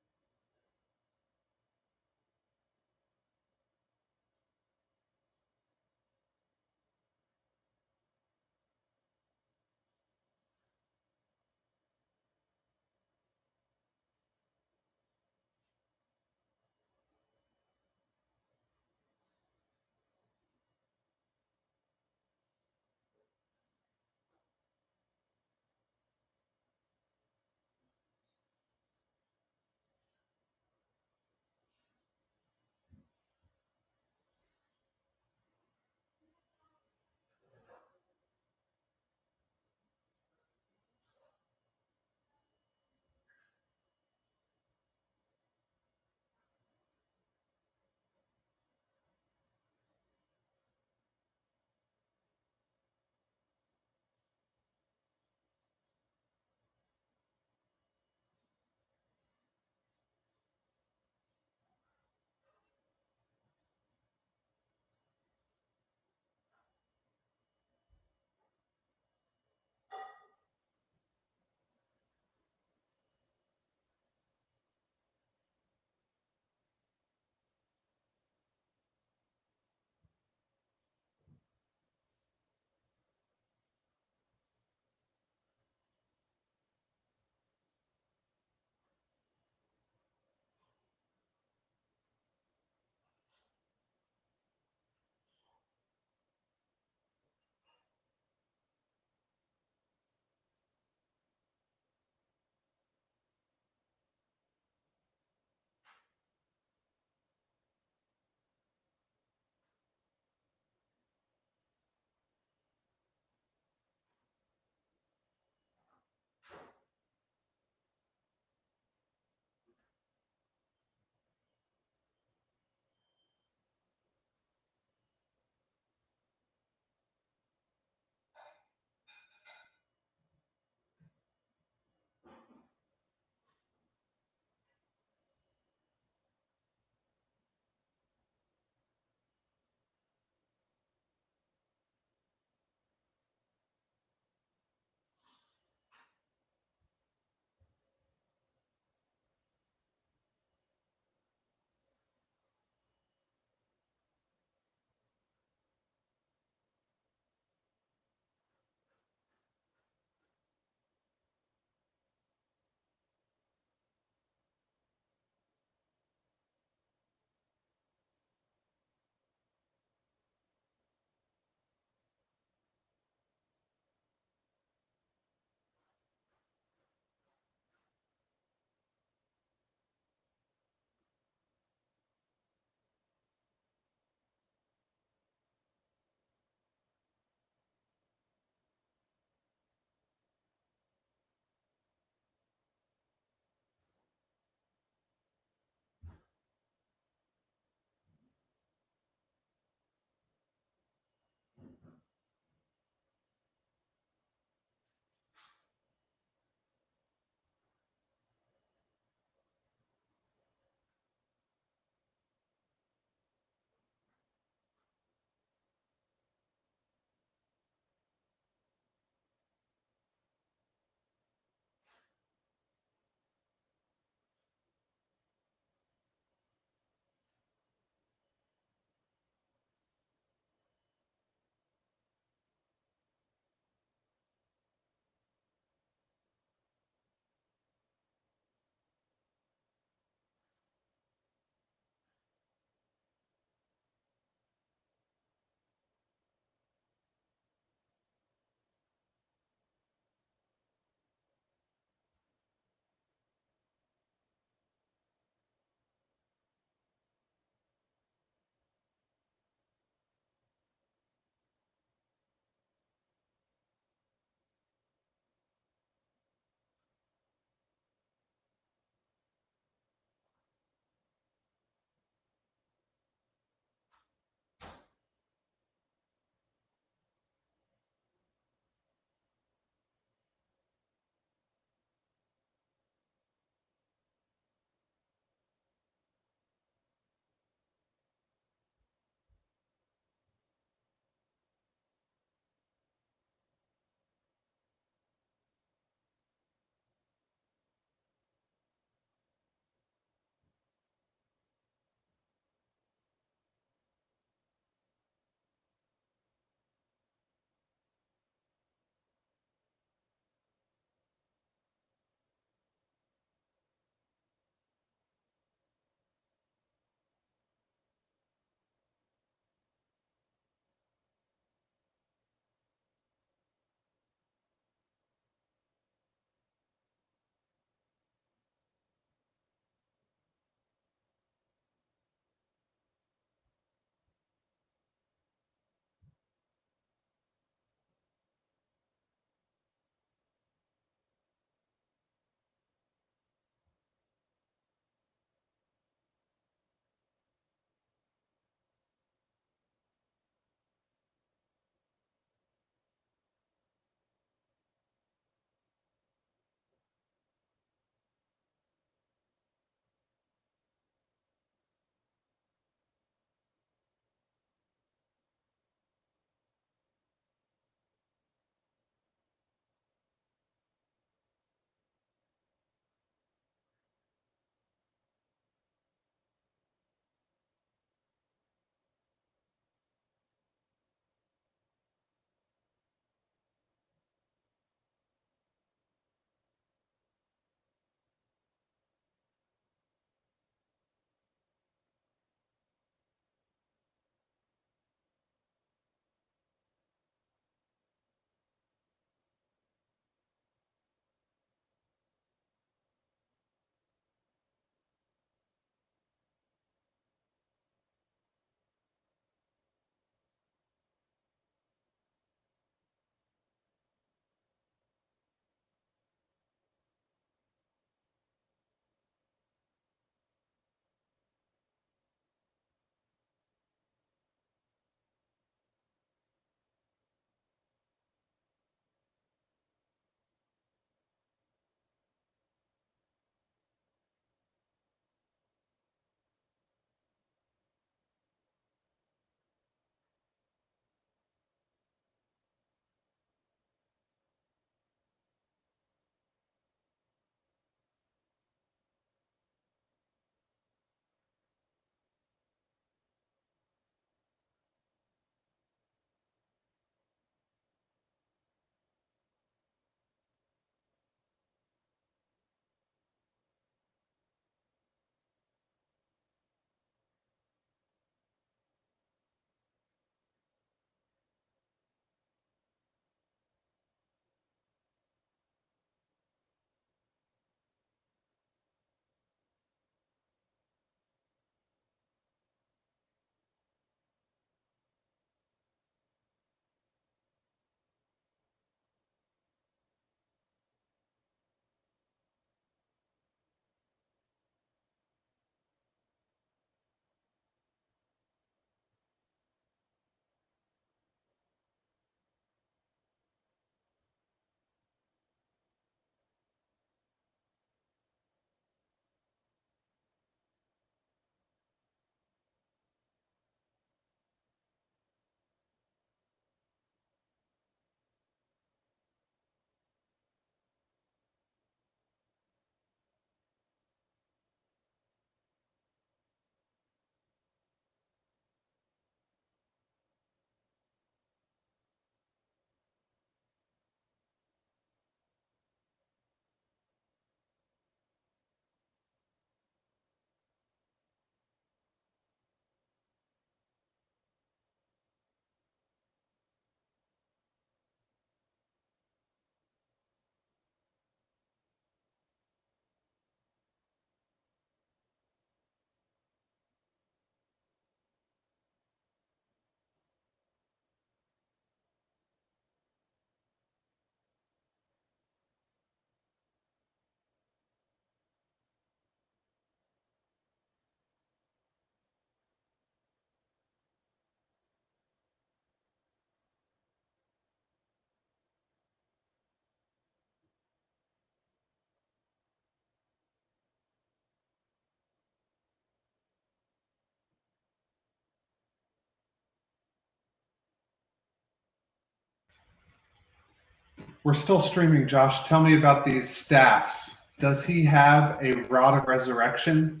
E: We're still streaming, Josh. Tell me about these staffs. Does he have a rod of resurrection?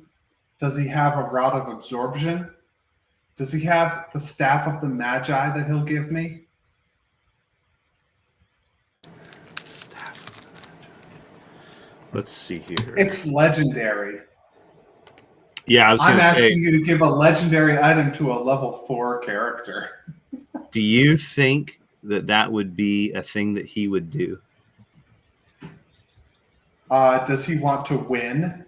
E: Does he have a rod of absorption? Does he have the staff of the Magi that he'll give me?
A: Staff. Let's see here.
E: It's legendary.
A: Yeah, I was
E: I'm
A: going to
E: asking
A: say,
E: you to give a legendary item to a level 4 character.
A: do you think that would be a thing that he would do?
E: Does he want to win?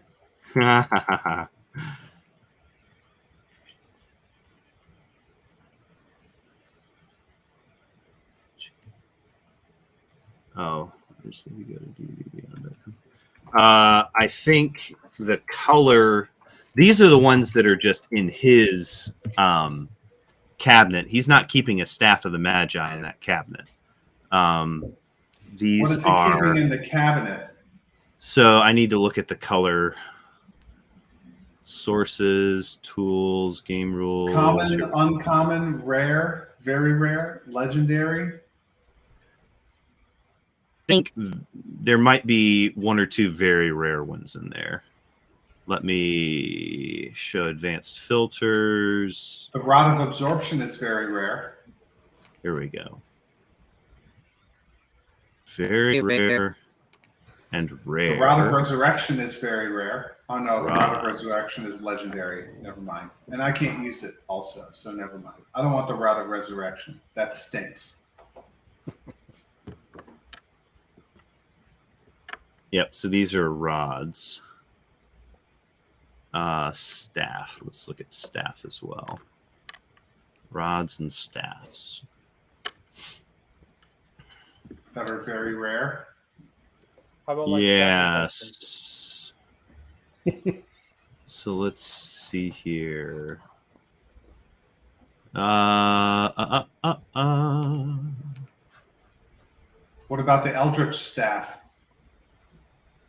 A: Oh, just let me go to ddbeyond.com. I think the color, these are the ones that are just in his cabinet. He's not keeping a staff of the Magi in that cabinet. These
E: What is he
A: are
E: keeping in the cabinet?
A: So I need to look at the color. Sources, tools, game rules.
E: Common, uncommon, rare, very rare, legendary.
A: I think there might be one or two very rare ones in there. Let me show advanced filters.
E: The rod of absorption is very rare.
A: Here we go. Very rare and rare.
E: The rod of resurrection is very rare. Oh no, the rod of
A: Rods.
E: resurrection is legendary. Never mind. And I can't use it also, so never mind. I don't want the rod of resurrection. That stinks.
A: Yep, so these are rods. Staff. Let's look at staff as well. Rods and staffs.
E: That are very rare.
D: How about like
A: Yes. So let's see here.
E: What about the Eldritch staff?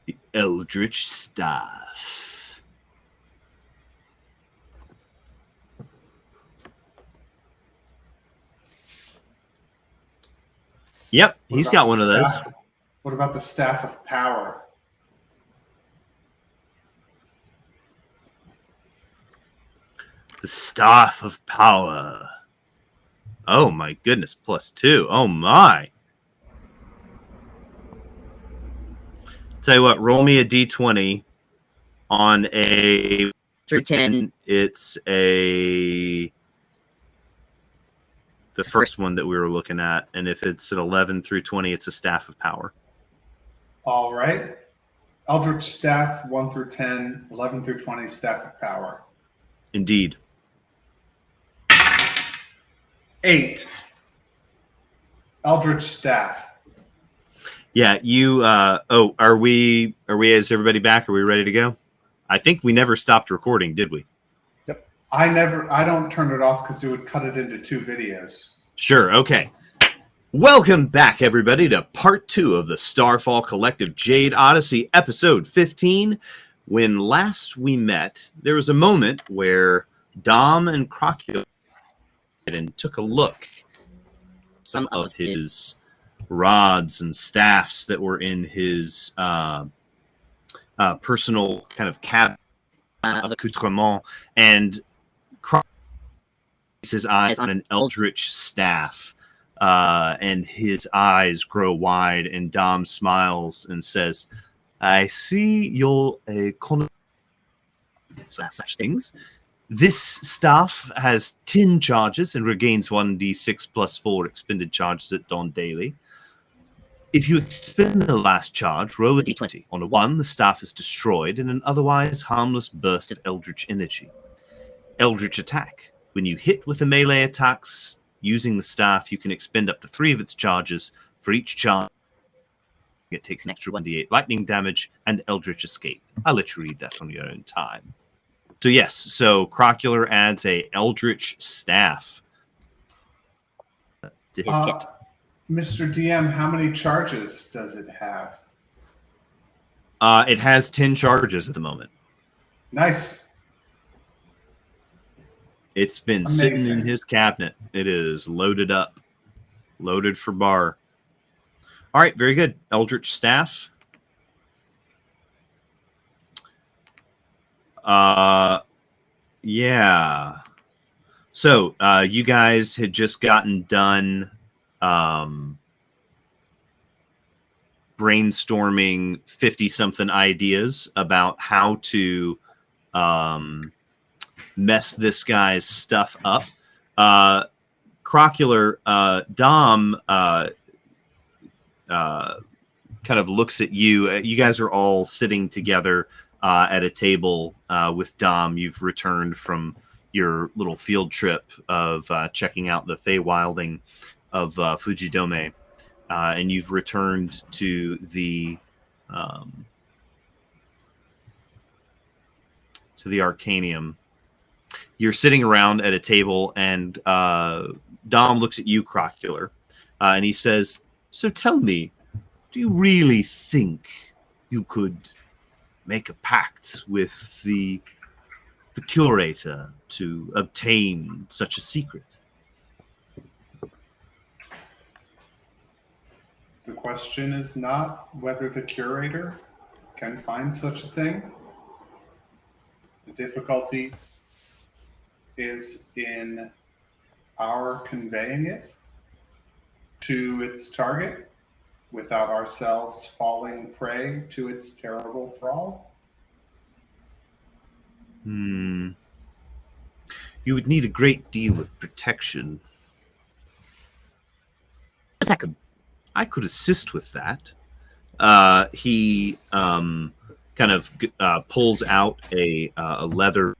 A: The Eldritch Staff. Yep,
E: What
A: he's
E: about
A: got
E: the
A: one of those.
E: staff- What about the staff of power?
A: The Staff of Power. Oh my goodness, +2. Oh my. Tell you what, roll me a d20 on a through 10. It's the first one that we were looking at, and if it's an 11 through 20, it's a Staff of Power.
E: All right. Eldritch staff, 1 through 10, 11 through 20, staff of power.
A: Indeed.
E: 8. Eldritch staff.
A: Yeah, you are we is everybody back? Are we ready to go? I think we never stopped recording, did we?
E: I don't turn it off because it would cut it into 2 videos.
A: Sure, okay. Welcome back, everybody, to part 2 of the Starfall Collective Jade Odyssey, episode 15. When last we met, there was a moment where Dom and Crocula and took a look at some of his rods and staffs that were in his personal kind of cabinet of accoutrement, and his eyes on an eldritch staff, and his eyes grow wide, and Dom smiles and says, I see you're a such things. This staff has 10 charges and regains 1d6 plus 4 expended charges at dawn daily. If you expend the last charge, roll a d20. On a 1, the staff is destroyed in an otherwise harmless burst of eldritch energy. Eldritch attack. When you hit with a melee attacks using the staff, you can expend up to 3 of its charges. For each charge, it takes an extra 1d8 lightning damage and eldritch escape. I'll let you read that on your own time. So yes, so Crocula adds a eldritch staff to his kit.
E: Mr. DM, how many charges does it have?
A: It has 10 charges at the moment.
E: Nice.
A: It's been
E: Amazing.
A: sitting in his cabinet. It is loaded up, loaded for bar. All right, very good. Eldritch Staff. Yeah. So you guys had just gotten done brainstorming 50-something ideas about how to mess this guy's stuff up. Crocular, Dom kind of looks at you. You guys are all sitting together at a table with Dom. You've returned from your little field trip of checking out the Feywilding of Fujidome, and you've returned to the Arcanium. You're sitting around at a table, and Dom looks at you, Crocular, and he says, "So tell me, do you really think you could make a pact with the curator to obtain such a secret?"
E: The question is not whether the curator can find such a thing. The difficulty is in our conveying it to its target without ourselves falling prey to its terrible thrall.
A: You would need a great deal of protection. I could assist with that. He kind of pulls out a leather,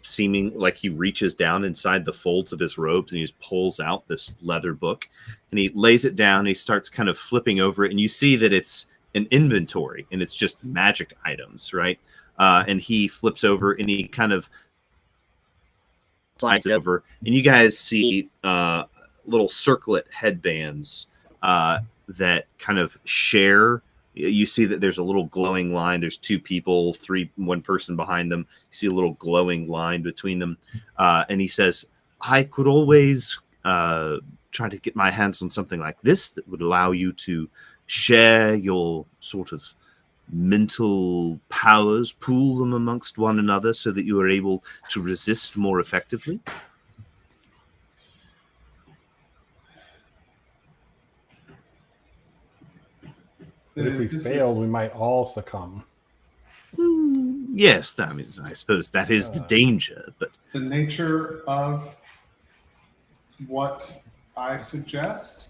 A: seeming like he reaches down inside the folds of his robes, and he just pulls out this leather book, and he lays it down. And he starts kind of flipping over it, and you see that it's an inventory, and it's just magic items, right? And he flips over, and he kind of slides it over, and you guys see little circlet headbands that kind of share. You see that there's a little glowing line. There's two people, one person behind them. You see a little glowing line between them. And he says, I could always try to get my hands on something like this that would allow you to share your sort of mental powers, pool them amongst one another so that you are able to resist more effectively.
B: But if we fail, we might all succumb.
A: Yes, I mean, I suppose that is the danger, but
E: the nature of what I suggest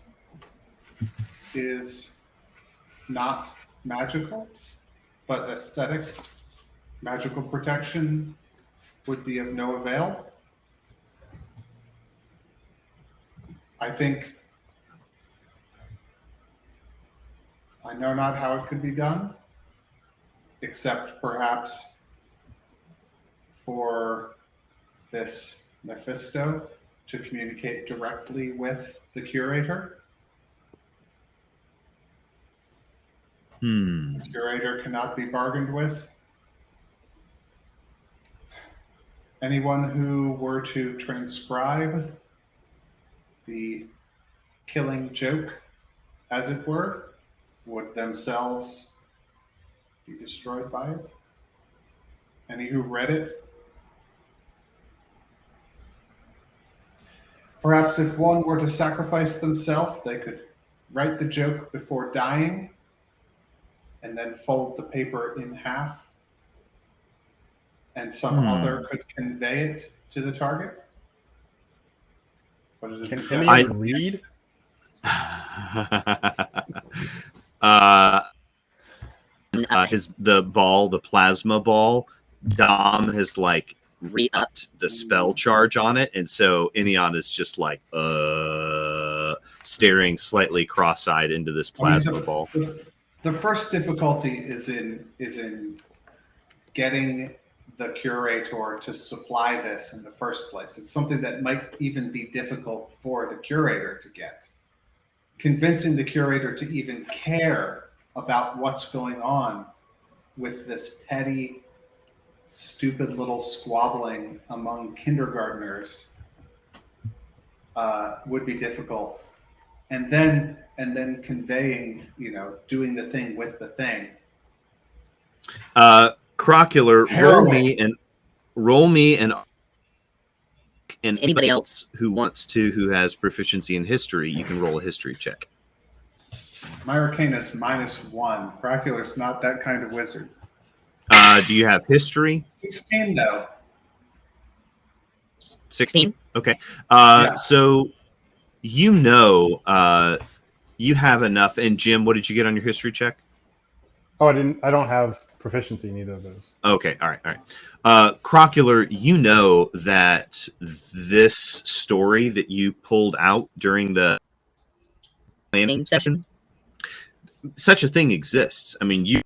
E: is not magical, but aesthetic. Magical protection would be of no avail. I think I know not how it could be done, except perhaps for this Mephisto to communicate directly with the curator. The curator cannot be bargained with. Anyone who were to transcribe the killing joke, as it were, would themselves be destroyed by it. Any who read it. Perhaps if one were to sacrifice themselves, they could write the joke before dying and then fold the paper in half, and some other could convey it to the target.
B: Can anyone read?
A: The plasma ball, Dom has like re-upped the spell charge on it, and so Enion is just like staring slightly cross-eyed into this plasma ball.
E: The first difficulty is in getting the curator to supply this in the first place. It's something that might even be difficult for the curator to get. Convincing the curator to even care about what's going on with this petty, stupid little squabbling among kindergartners would be difficult. and then conveying, doing the thing with the thing.
A: Crocular,
E: Heroin.
A: roll me and anybody else who wants to, who has proficiency in history, you can roll a history check.
E: My Arcanus -1. Crocular's not that kind of wizard.
A: Do you have history?
E: 16 though.
A: 16? Okay.
E: Yeah.
A: So you have enough. And Jim, what did you get on your history check?
B: Oh, I don't have proficiency in either of those.
A: Okay, all right. Crocular, you know that this story that you pulled out during the planning session, such a thing exists. I mean,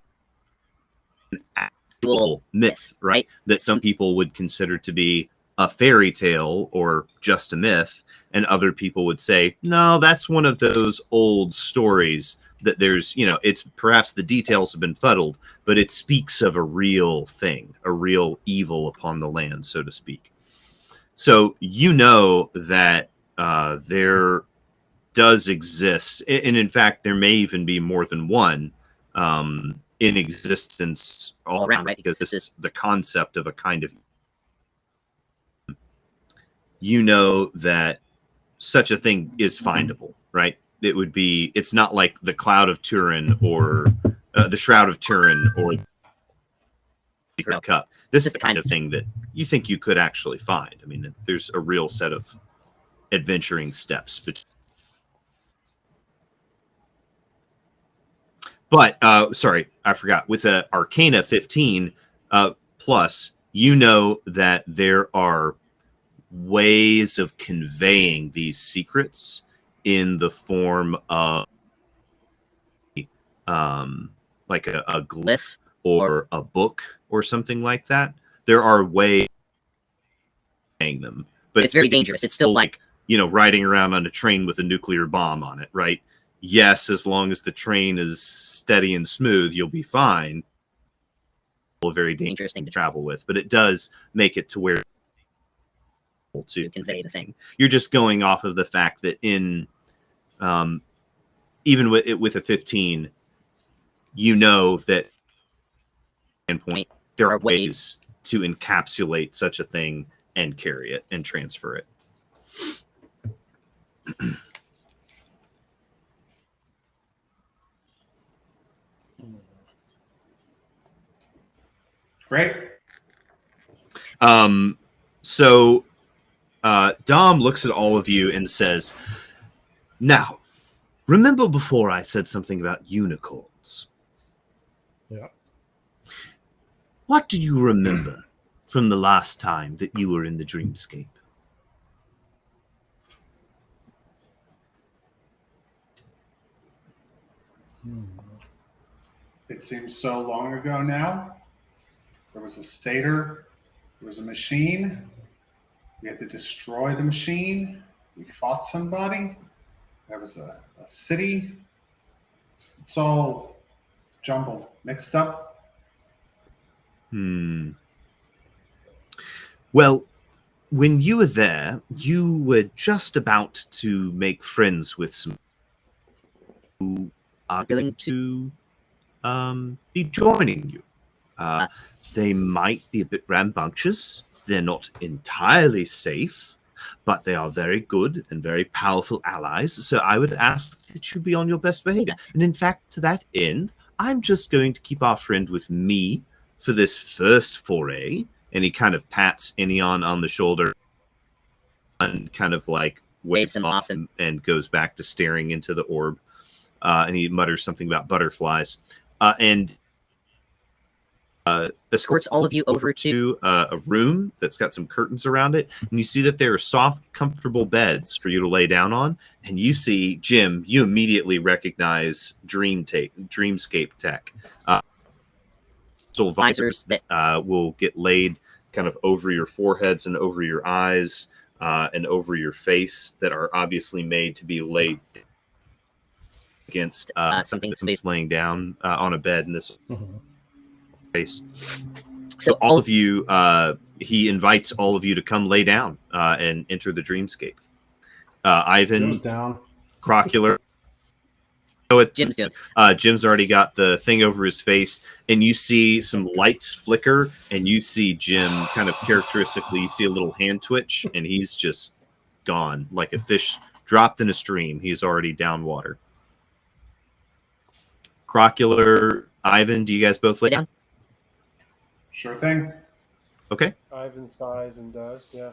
A: an actual myth, right? That some people would consider to be a fairy tale or just a myth, and other people would say, no, that's one of those old stories that there's, it's perhaps the details have been fuddled, but it speaks of a real thing, a real evil upon the land, so to speak. So that there does exist, and in fact, there may even be more than one in existence all around, right? Because this is the concept of a kind of, that such a thing is findable, right? It's not like the Cloud of Turin or the Shroud of Turin or the Cup. This is the kind of thing that you think you could actually find. I mean, there's a real set of adventuring steps. But sorry, I forgot. With a Arcana 15 plus, that there are ways of conveying these secrets in the form of like a glyph or a book or something like that. There are ways of saying them, but it's very dangerous. It's still like, riding around on a train with a nuclear bomb on it, right? Yes, as long as the train is steady and smooth, you'll be fine. A very dangerous thing to travel with, but it does make it to where to convey the thing. You're just going off of the fact that in even with a 15, that endpoint, there are ways to encapsulate such a thing and carry it and transfer it.
E: Great.
A: So Dom looks at all of you and says, now, remember before I said something about unicorns?
B: Yeah.
A: What do you remember from the last time that you were in the dreamscape?
E: It seems so long ago now. There was a satyr. There was a machine. We had to destroy the machine. We fought somebody. There was a city. It's all jumbled, mixed up.
A: Well, when you were there, you were just about to make friends with some who are going to be joining you. They might be a bit rambunctious. They're not entirely safe, but they are very good and very powerful allies. So I would ask that you be on your best behavior. And in fact, to that end, I'm just going to keep our friend with me for this first foray. And he kind of pats Enion on the shoulder and kind of like waves him off and goes back to staring into the orb. And he mutters something about butterflies. And escorts all of you over to a room that's got some curtains around it, and you see that there are soft, comfortable beds for you to lay down on. And you see, Jim, you immediately recognize Dreamscape tech. So visors that will get laid kind of over your foreheads and over your eyes and over your face that are obviously made to be laid against something that somebody's laying down on a bed in this space. So all of you, he invites all of you to come lay down and enter the dreamscape. Ivan
B: Goes down.
A: Crocular. What
F: Jim's doing.
A: Jim's already got the thing over his face, and you see some lights flicker, and you see Jim kind of characteristically, you see a little hand twitch, and he's just gone like a fish dropped in a stream. He's already down water. Crocular, Ivan, do you guys both lay down?
E: Sure thing.
A: Okay.
D: Ivan sighs and does, yeah.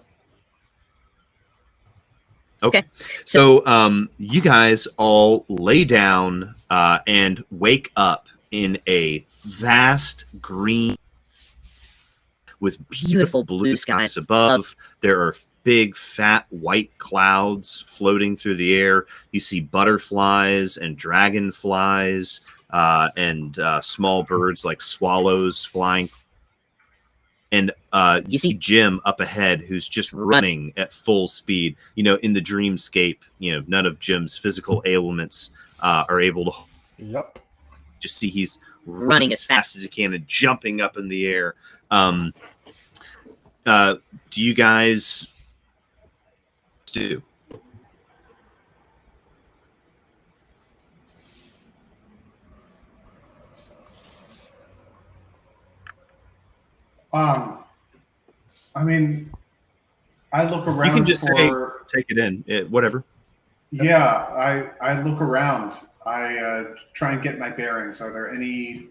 A: Okay. So you guys all lay down and wake up in a vast green with beautiful blue skies above. There are big, fat, white clouds floating through the air. You see butterflies and dragonflies and small birds like swallows flying. And you see Jim up ahead, who's just running at full speed. You know, in the dreamscape, you know, none of Jim's physical ailments are able to.
B: Yep.
A: Just see he's running as fast as he can and jumping up in the air. Do you guys do?
E: I mean, I look around.
A: You can just say,
E: for,
A: take it in, whatever.
E: Yeah, I look around. I try and get my bearings. Are there any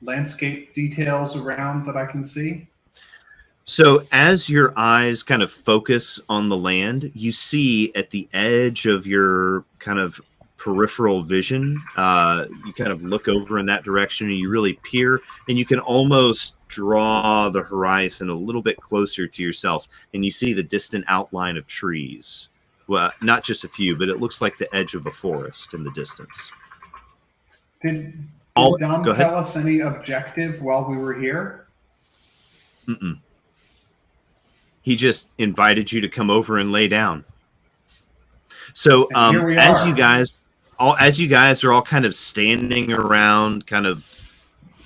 E: landscape details around that I can see?
A: So as your eyes kind of focus on the land, you see at the edge of your kind of peripheral vision, you kind of look over in that direction and you really peer, and you can almost draw the horizon a little bit closer to yourself, and you see the distant outline of trees. Well, not just a few, but it looks like the edge of a forest in the distance.
E: Did
A: Go
E: Dom
A: ahead.
E: tell us any objective while we were here?
A: Mm-mm. He just invited you to come over and lay down. So
E: Here we
A: as
E: are.
A: you guys are all kind of standing around, kind of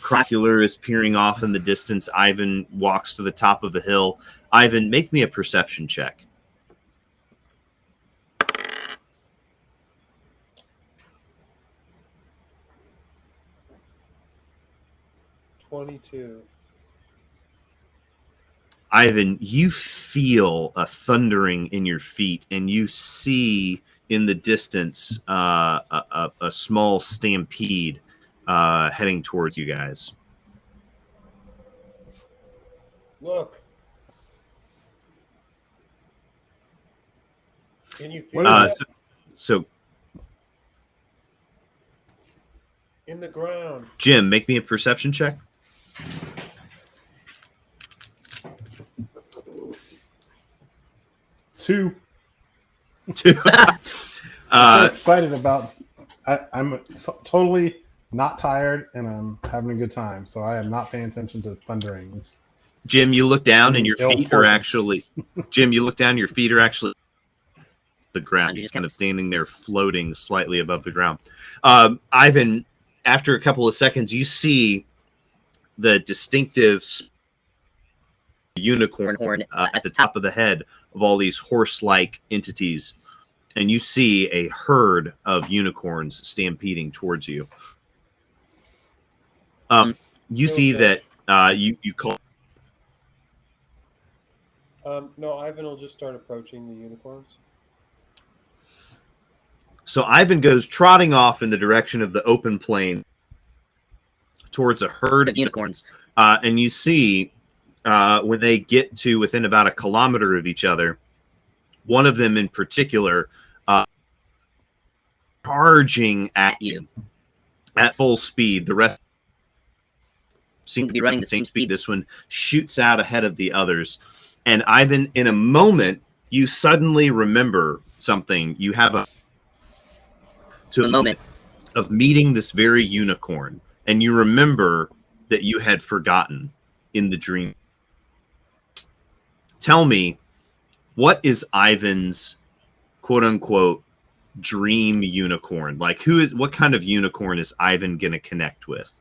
A: Crocular is peering off in the distance. Ivan walks to the top of a hill. Ivan, make me a perception check.
D: $22.
A: Ivan, you feel a thundering in your feet, and you see in the distance a small stampede heading towards you guys.
D: Look. Can you feel
B: What
D: that?
A: So,
D: In the ground.
A: Jim, make me a perception check.
B: Two.
A: Uh,
B: I'm so excited about. I'm totally not tired, and I'm having a good time. So I am not paying attention to thunderings.
A: Jim, you look down and your
B: Ill
A: feet are
B: fortune.
A: actually. Jim, you look down, your feet are actually the ground. You're just kind of standing there, floating slightly above the ground. Ivan, after a couple of seconds, you see the distinctive unicorn horn at the top of the head of all these horse-like entities, and you see a herd of unicorns stampeding towards you. You see that you call.
D: No, Ivan will just start approaching the unicorns.
A: So Ivan goes trotting off in the direction of the open plain towards a herd of unicorns. And you see when they get to within about a kilometer of each other, one of them in particular charging at you at full speed. The rest seem to be running the same speed. This one shoots out ahead of the others. And Ivan, in a moment, you suddenly remember something. You have a moment of meeting this very unicorn, and you remember that you had forgotten in the dream. Tell me, what is Ivan's quote-unquote dream unicorn? Like, what kind of unicorn is Ivan gonna connect with?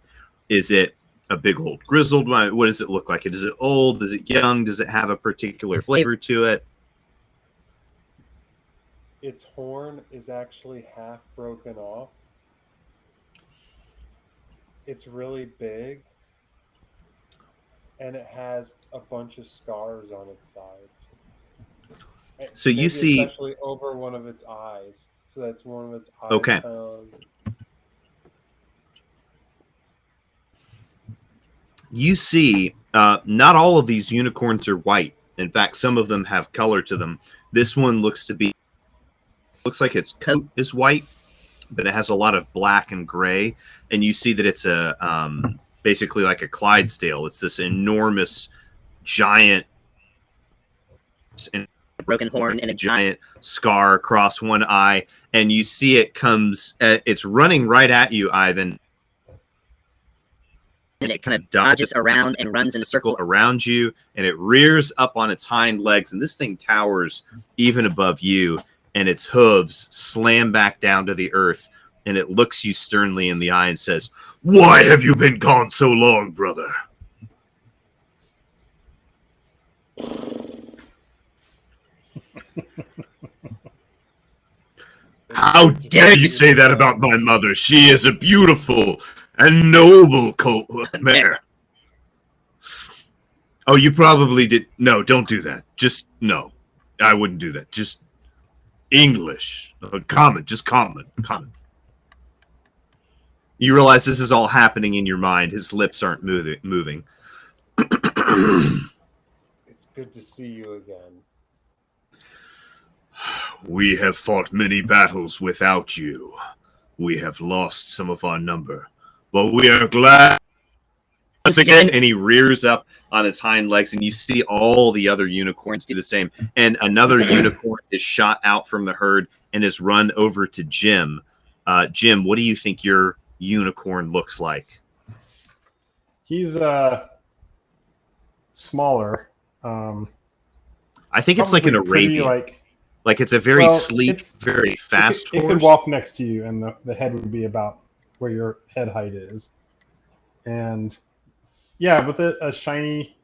A: Is it a big old grizzled one? What does it look like? Is it old? Is it young? Does it have a particular flavor to it?
D: its horn is actually half broken off. It's really big, and it has a bunch of scars on its sides.
A: So you
D: Maybe
A: see,
D: especially over one of its eyes. So that's one of its eyes.
A: Okay.
D: Found.
A: you see, not all of these unicorns are white. In fact, some of them have color to them. This one looks like its coat is white, but it has a lot of black and gray. And you see that it's basically like a Clydesdale. It's this enormous, giant, and broken horn and a giant scar across one eye. And you see it's running right at you, Ivan. And it kind of dodges around and runs in a circle around you, and it rears up on its hind legs, and this thing towers even above you, and its hooves slam back down to the earth, and it looks you sternly in the eye and says, "Why have you been gone so long, brother?" How dare you say that about my mother? She is a beautiful and noble mare. Oh, you probably did. No, don't do that. Just, no. I wouldn't do that. Just English. Common. Just common. Common. You realize this is all happening in your mind. His lips aren't moving.
D: It's good to see you again.
A: We have fought many battles without you. We have lost some of our number. But we are glad once again. And he rears up on his hind legs, and you see all the other unicorns do the same. And another unicorn is shot out from the herd and is run over to Jim. Jim, what do you think your unicorn looks like?
B: He's smaller.
A: I think it's like an Arabian. Like it's a very sleek, very fast horse.
B: It could walk next to you, and the head would be about where your head height is. And yeah, with a shiny,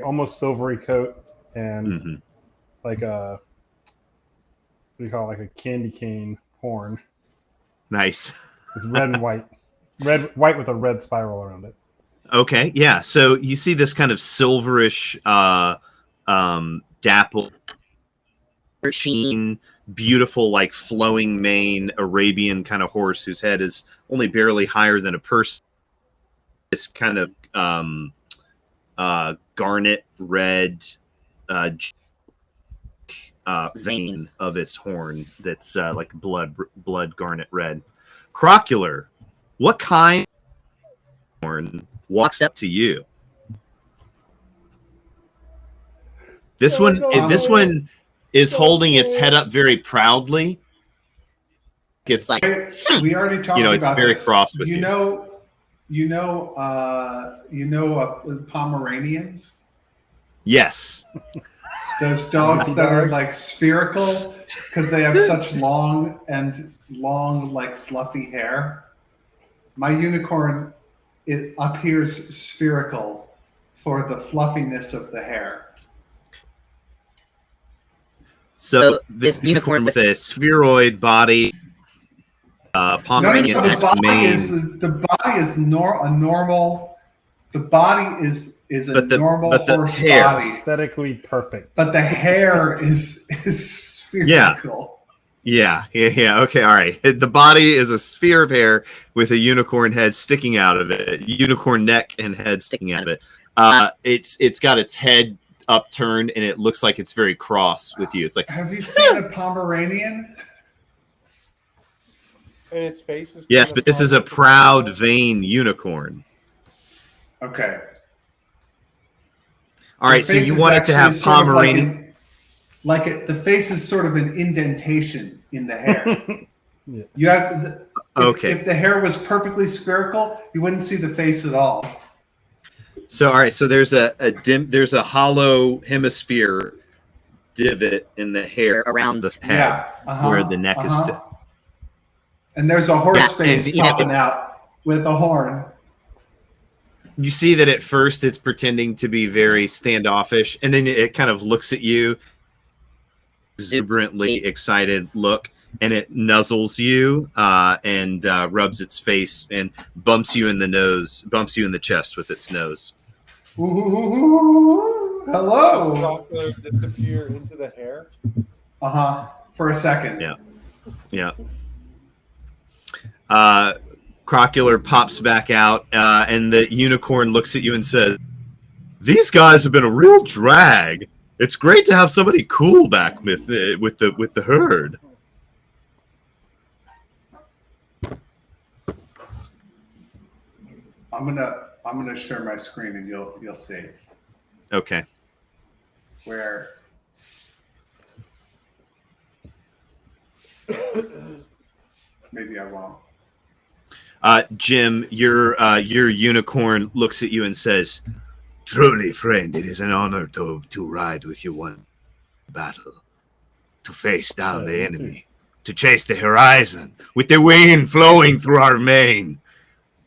B: almost silvery coat, and like a, what do you call it, like a candy cane horn.
A: Nice.
B: It's red and white. White with a red spiral around it.
A: Okay, yeah. So you see this kind of silverish, dapple sheen, beautiful, like flowing mane, Arabian kind of horse whose head is only barely higher than a person. This kind of garnet red vein of its horn that's like blood garnet red. Crocular, what kind of horn walks up to you? This one is holding its head up very proudly. It's like,
E: we already talked about
A: it's very
E: this.
A: cross with you.
E: You know Pomeranians?
A: Yes.
E: Those dogs that are like spherical because they have such long, like fluffy hair. My unicorn, it appears spherical for the fluffiness of the hair.
A: So this unicorn with a spheroid body, Pomeranian mane.
E: The body is normal. The body is a normal horse body,
B: aesthetically perfect.
E: but the hair is spherical.
A: Yeah. Okay, all right. The body is a sphere of hair with a unicorn head sticking out of it. Unicorn neck and head sticking out of it. It's got its head upturned, and it looks like it's very cross with you. It's like,
E: have you seen a Pomeranian?
D: And its face is
A: yes, but this is a proud, vain unicorn.
E: Okay.
A: All right, so you want it to have Pomeranian.
E: The face is sort of an indentation in the hair.
B: Yeah.
E: You have
A: Okay.
E: If the hair was perfectly spherical, you wouldn't see the face at all.
A: So all right, so there's there's a hollow hemisphere divot in the hair around the head where the neck is still.
E: And there's a horse face popping out with a horn.
A: You see that at first it's pretending to be very standoffish, and then it kind of looks at you, exuberantly excited look, and it nuzzles you and rubs its face and bumps you in the chest with its nose.
E: Ooh,
D: Does
E: hello.
D: Crocker disappear into the hair?
E: For a second.
A: Yeah. Crocular pops back out, and the unicorn looks at you and says, "These guys have been a real drag. It's great to have somebody cool back with the herd."
E: I'm gonna share my screen and you'll see
A: Okay.
E: where maybe I won't.
A: Jim, your unicorn looks at you and says, "Truly, friend, it is an honor to ride with you one battle, to face down the enemy, to chase the horizon with the wind flowing through our mane."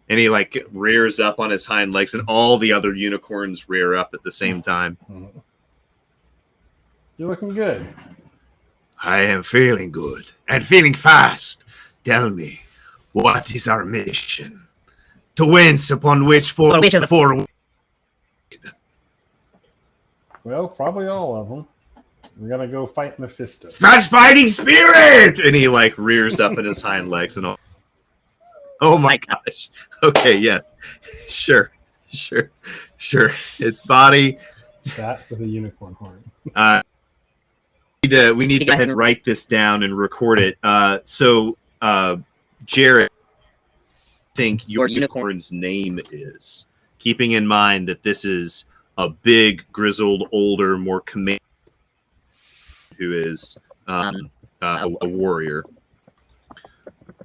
A: And he like rears up on his hind legs, and all the other unicorns rear up at the same time.
B: You're looking good.
A: I am feeling good and feeling fast. Tell me, what is our mission? To whence upon which for which of the four?
B: Well, probably all of them. We're gonna go fight Mephisto.
A: Such fighting spirit! And he like rears up in his hind legs and all. Oh my gosh. Okay, yes. Sure. Its body.
B: That with a unicorn horn.
A: We need to go ahead and write this down and record it. So Jared, I think your unicorn's name is, keeping in mind that this is a big, grizzled, older, more command who is a warrior.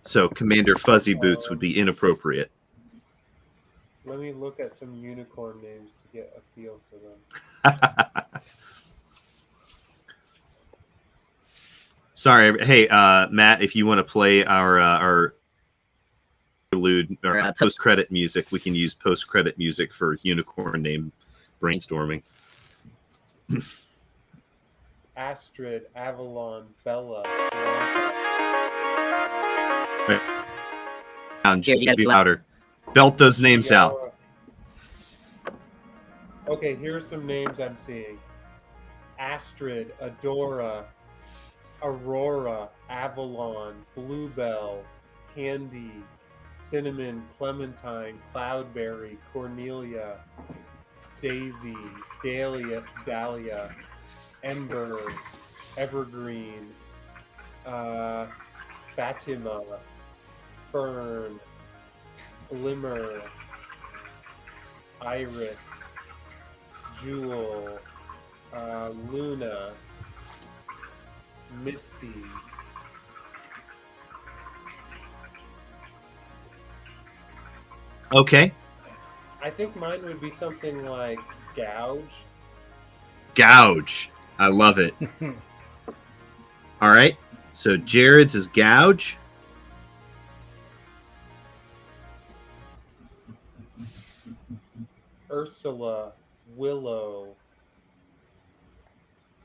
A: So Commander Fuzzy Boots would be inappropriate.
D: Let me look at some unicorn names to get a feel for them.
A: Sorry. Hey, Matt, if you want to play our interlude or post-credit music, we can use post-credit music for unicorn name brainstorming.
D: Astrid, Avalon, Bella,
A: Jade, you gotta be louder. Belt those names out.
D: Okay, here are some names I'm seeing. Astrid, Adora, Aurora, Avalon, Bluebell, Candy, Cinnamon, Clementine, Cloudberry, Cornelia, Daisy, Dahlia, Ember, Evergreen, Fatima, Fern, Glimmer, Iris, Jewel, Luna, Misty,
A: Okay.
D: I think mine would be something like Gouge.
A: Gouge. I love it. All right. So Jared's is Gouge.
D: Ursula, Willow,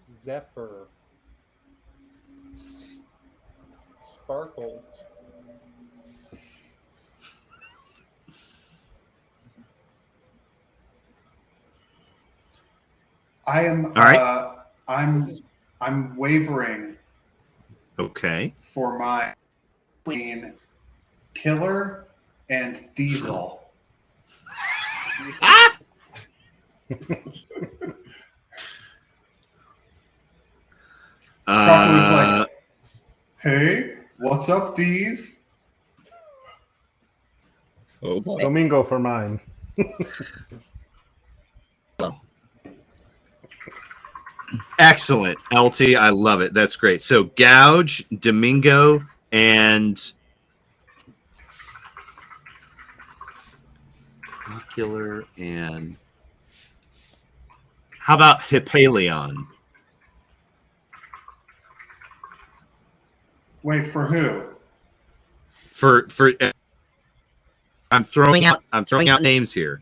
D: Zephyr, Sparkles,
E: I am.
A: All right.
E: I'm wavering
A: Okay.
E: for my between Killer and Diesel. Crocker was like, "Hey, what's up, Deez?"
A: Oh boy.
B: Domingo for mine.
A: Excellent, LT. I love it. That's great. So Gouge, Domingo, and Crocular, and how about Hippalion?
E: Wait, for who?
A: For I'm throwing out names here.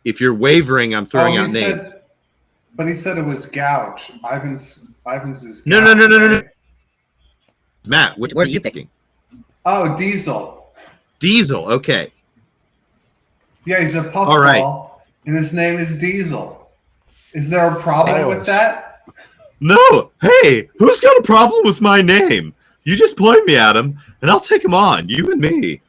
A: If you're wavering, I'm throwing out names.
E: But he said it was Gouge. Ivan's is
A: No,
E: Gouge,
A: no.
E: right?
A: Matt, which word are you picking?
E: Oh, Diesel.
A: Diesel. Okay.
E: Yeah, he's a puffball,
A: All right.
E: and his name is Diesel. Is there a problem with that?
A: No. Hey, who's got a problem with my name? You just point me at him, and I'll take him on. You and me.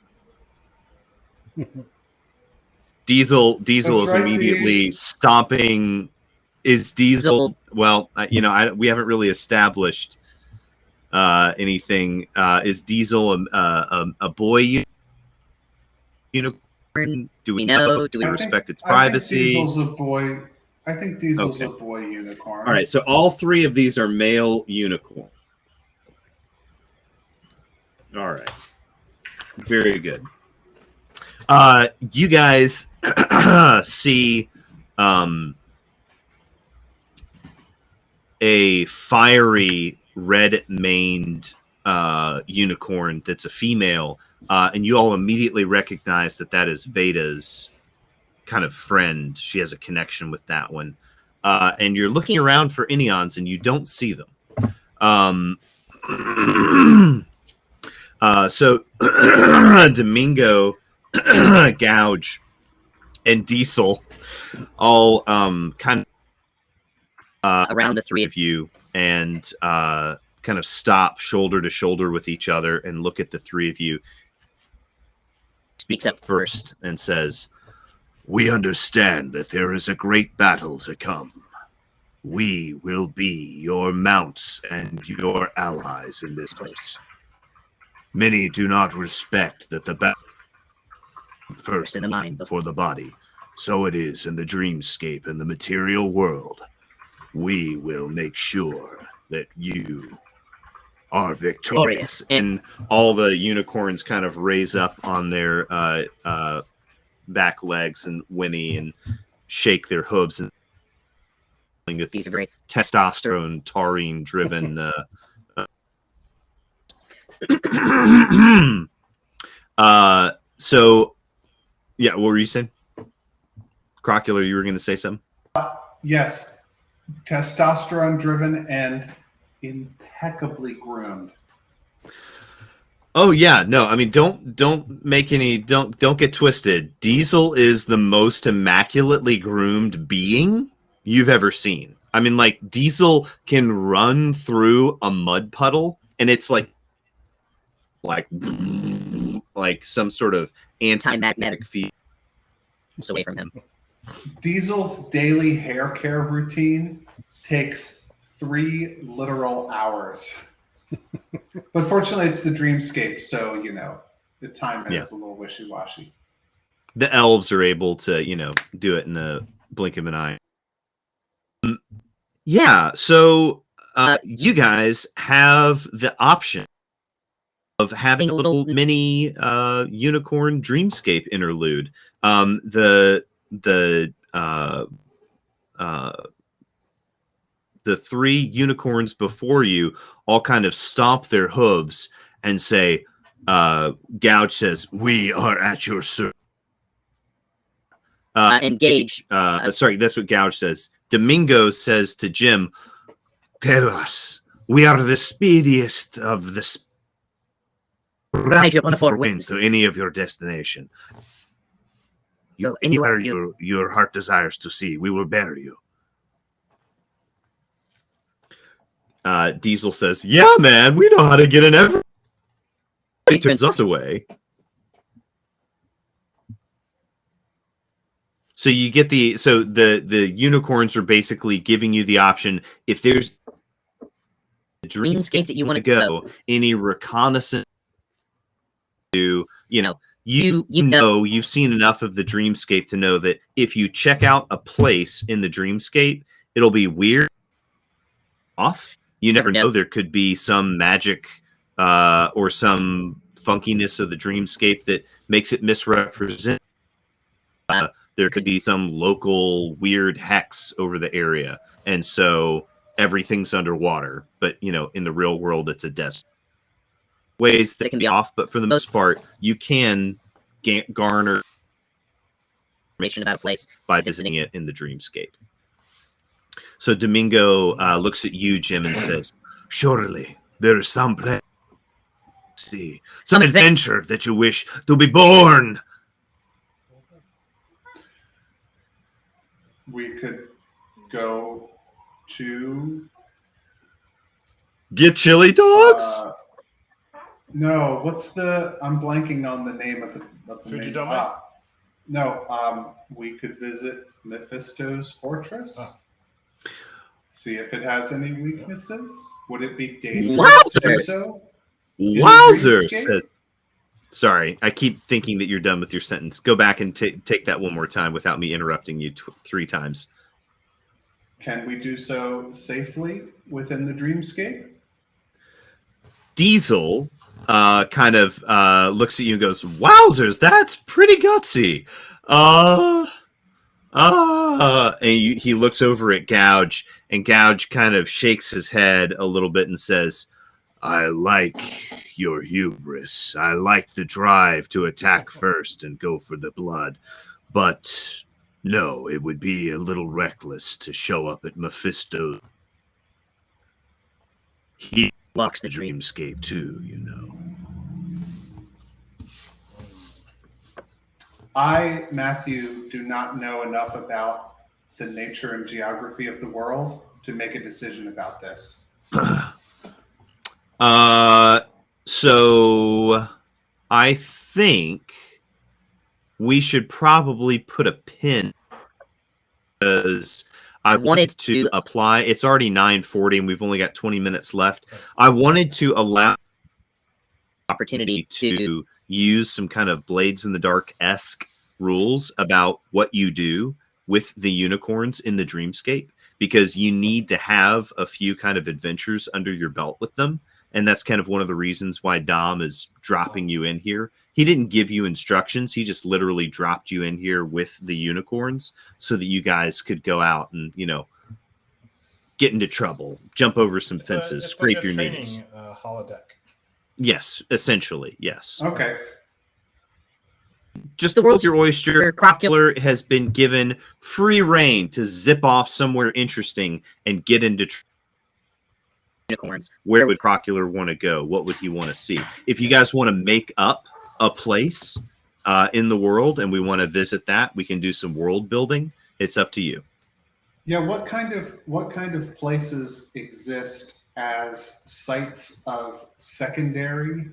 A: Diesel
E: That's
A: is
E: right,
A: immediately
E: Deez.
A: stomping. Is Diesel? Well, we haven't really established anything. Is Diesel a boy unicorn? Do we know? Do we respect its privacy?
E: I think Diesel's
A: Okay.
E: a boy unicorn.
A: All right, so all three of these are male unicorn. All right, very good. You guys see a fiery red-maned unicorn that's a female, and you all immediately recognize that is Veda's kind of friend. She has a connection with that one. And you're looking around for Inions, and you don't see them. So Domingo, Gouge, and Diesel all kind of around the three of you and kind of stop shoulder to shoulder with each other and look at the three of you. Speaks up first and says, "We understand that there is a great battle to come. We will be your mounts and your allies in this place. Many do not respect that the battle first in the mind before the body. So it is in the dreamscape and the material world. We will make sure that you are victorious." And all the unicorns kind of raise up on their back legs and whinny and shake their hooves. And these are very testosterone, taurine driven. So, yeah, what were you saying? Crocular, you were going to say something?
E: Yes. Testosterone driven and impeccably groomed.
A: Oh yeah, no, I mean don't get twisted. Diesel is the most immaculately groomed being you've ever seen. I mean, like, Diesel can run through a mud puddle and it's like some sort of anti-magnetic field away from him.
E: Diesel's daily hair care routine takes 3 literal hours. But fortunately, it's the dreamscape, so, the time is a little wishy-washy.
A: The elves are able to, do it in a blink of an eye. Yeah, so you guys have the option of having a little mini unicorn dreamscape interlude. The three unicorns before you all kind of stomp their hooves and say, Gouge says, "We are at your service." And Gage, sorry, that's what Gouge says. Domingo says to Jim, "Tell us, we are the speediest of the ride you on the four winds to any of your destination. Anywhere your heart desires to see, we will bear you." Diesel says, "Yeah, man, we know how to get in every." He turns us away. So you get the unicorns are basically giving you the option, if there's a dreamscape that you want to go, any reconnaissance to, you've seen enough of the dreamscape to know that if you check out a place in the dreamscape, it'll be weird off. You never know. There could be some magic or some funkiness of the dreamscape that makes it misrepresent. There could be some local weird hex over the area. And so everything's underwater. But, in the real world, it's a desert. Ways that can be off, but for the most part, you can garner information about a place by visiting it in the dreamscape. So Domingo looks at you, Jim, and says, "Surely there is some place, some adventure that you wish to be born."
E: We could go to
A: Get chili dogs?
E: no, what's the? I'm blanking on the name of the
B: Fujidome?
E: name. No, we could visit Mephisto's fortress. See if it has any weaknesses. Would it be dangerous to do so?
A: Wowzer says. Sorry, I keep thinking that you're done with your sentence. Go back and take that one more time without me interrupting you 3 times.
E: Can we do so safely within the dreamscape?
A: Diesel kind of looks at you and goes, "Wowzers, that's pretty gutsy." And he looks over at Gouge, and Gouge kind of shakes his head a little bit and says, "I like your hubris. I like the drive to attack first and go for the blood. But no, it would be a little reckless to show up at Mephisto. He walks the dreamscape too, you know."
E: I, Matthew, do not know enough about the nature and geography of the world to make a decision about this.
A: So I think we should probably put a pin, because I wanted to apply. It's already 9:40 and we've only got 20 minutes left. I wanted to allow opportunity to use some kind of Blades in the Dark-esque rules about what you do with the unicorns in the dreamscape, because you need to have a few kind of adventures under your belt with them. And that's kind of one of the reasons why Dom is dropping you in here. He didn't give you instructions. He just literally dropped you in here with the unicorns so that you guys could go out and, you know, get into trouble, jump over some fences, scrape
B: like a
A: your
B: training,
A: knees.
B: holodeck.
A: Yes, essentially, yes.
E: Okay.
A: Just the world's your oyster. Crocula has been given free reign to zip off somewhere interesting and get into unicorns. Where would Crocula want to go? What would he want to see? If you guys want to make up a place in the world and we want to visit that, we can do some world building. It's up to you.
E: Yeah, what kind of places exist as sites of secondary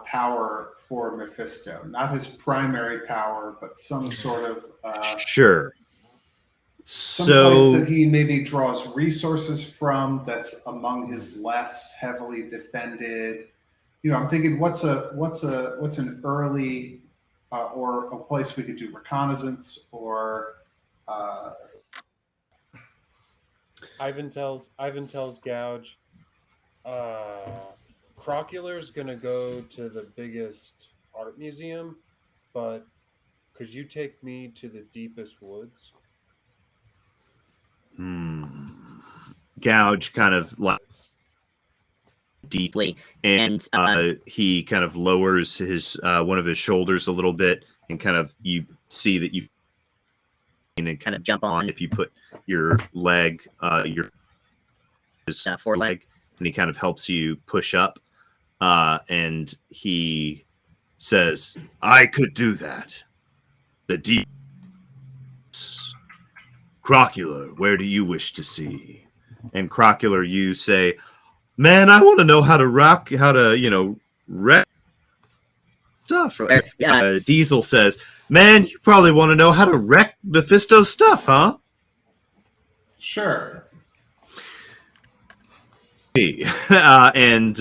E: power for Mephisto? Not his primary power, but some sort of
A: sure.
E: some
A: So
E: place that he maybe draws resources from that's among his less heavily defended. You know, I'm thinking what's an early or a place we could do reconnaissance or
D: Ivan tells Gouge, Crocular's gonna go to the biggest art museum, but could you take me to the deepest woods?
A: Gouge kind of like deeply, and he kind of lowers his one of his shoulders a little bit, and kind of you see that you can kind of jump on if you put your leg, his foreleg, and he kind of helps you push up, and he says, "I could do that. The deep." Crocula, where do you wish to see? And Crocula, you say, "Man, I want to know how to wreck stuff." Diesel says, "Man, you probably want to know how to wreck Mephisto's stuff, huh?"
E: Sure.
A: And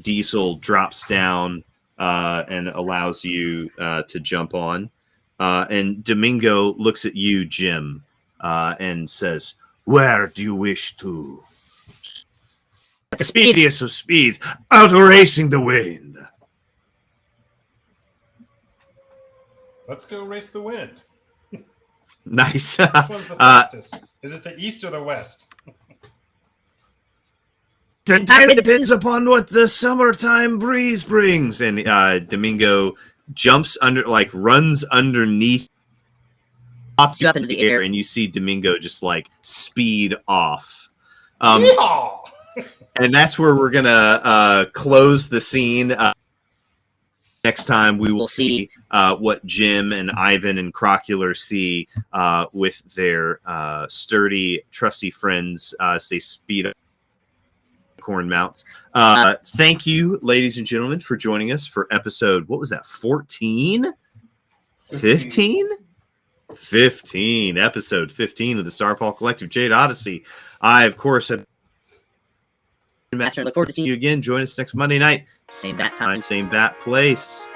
A: Diesel drops down and allows you to jump on. And Domingo looks at you, Jim, and says, "Where do you wish to?" "The speediest of speeds, outracing the wind."
B: Let's go race the wind.
A: Nice.
B: Which one's the fastest? Is it the east or the west?
A: It entirely depends upon what the summertime breeze brings. And Domingo jumps under, like runs underneath pops you up into the air, and you see Domingo just like speed off.
F: Yeehaw!
A: And that's where we're gonna close the scene. Next time we will see what Jim and Ivan and Crocular see with their sturdy, trusty friends as they speed up corn mounts. Thank you, ladies and gentlemen, for joining us for episode, what was that, 14? 15? 15. Episode 15 of the Starfall Collective Jade Odyssey. I, of course, have Master. Look forward to seeing you again. Join us next Monday night. Same bat time, same bat place.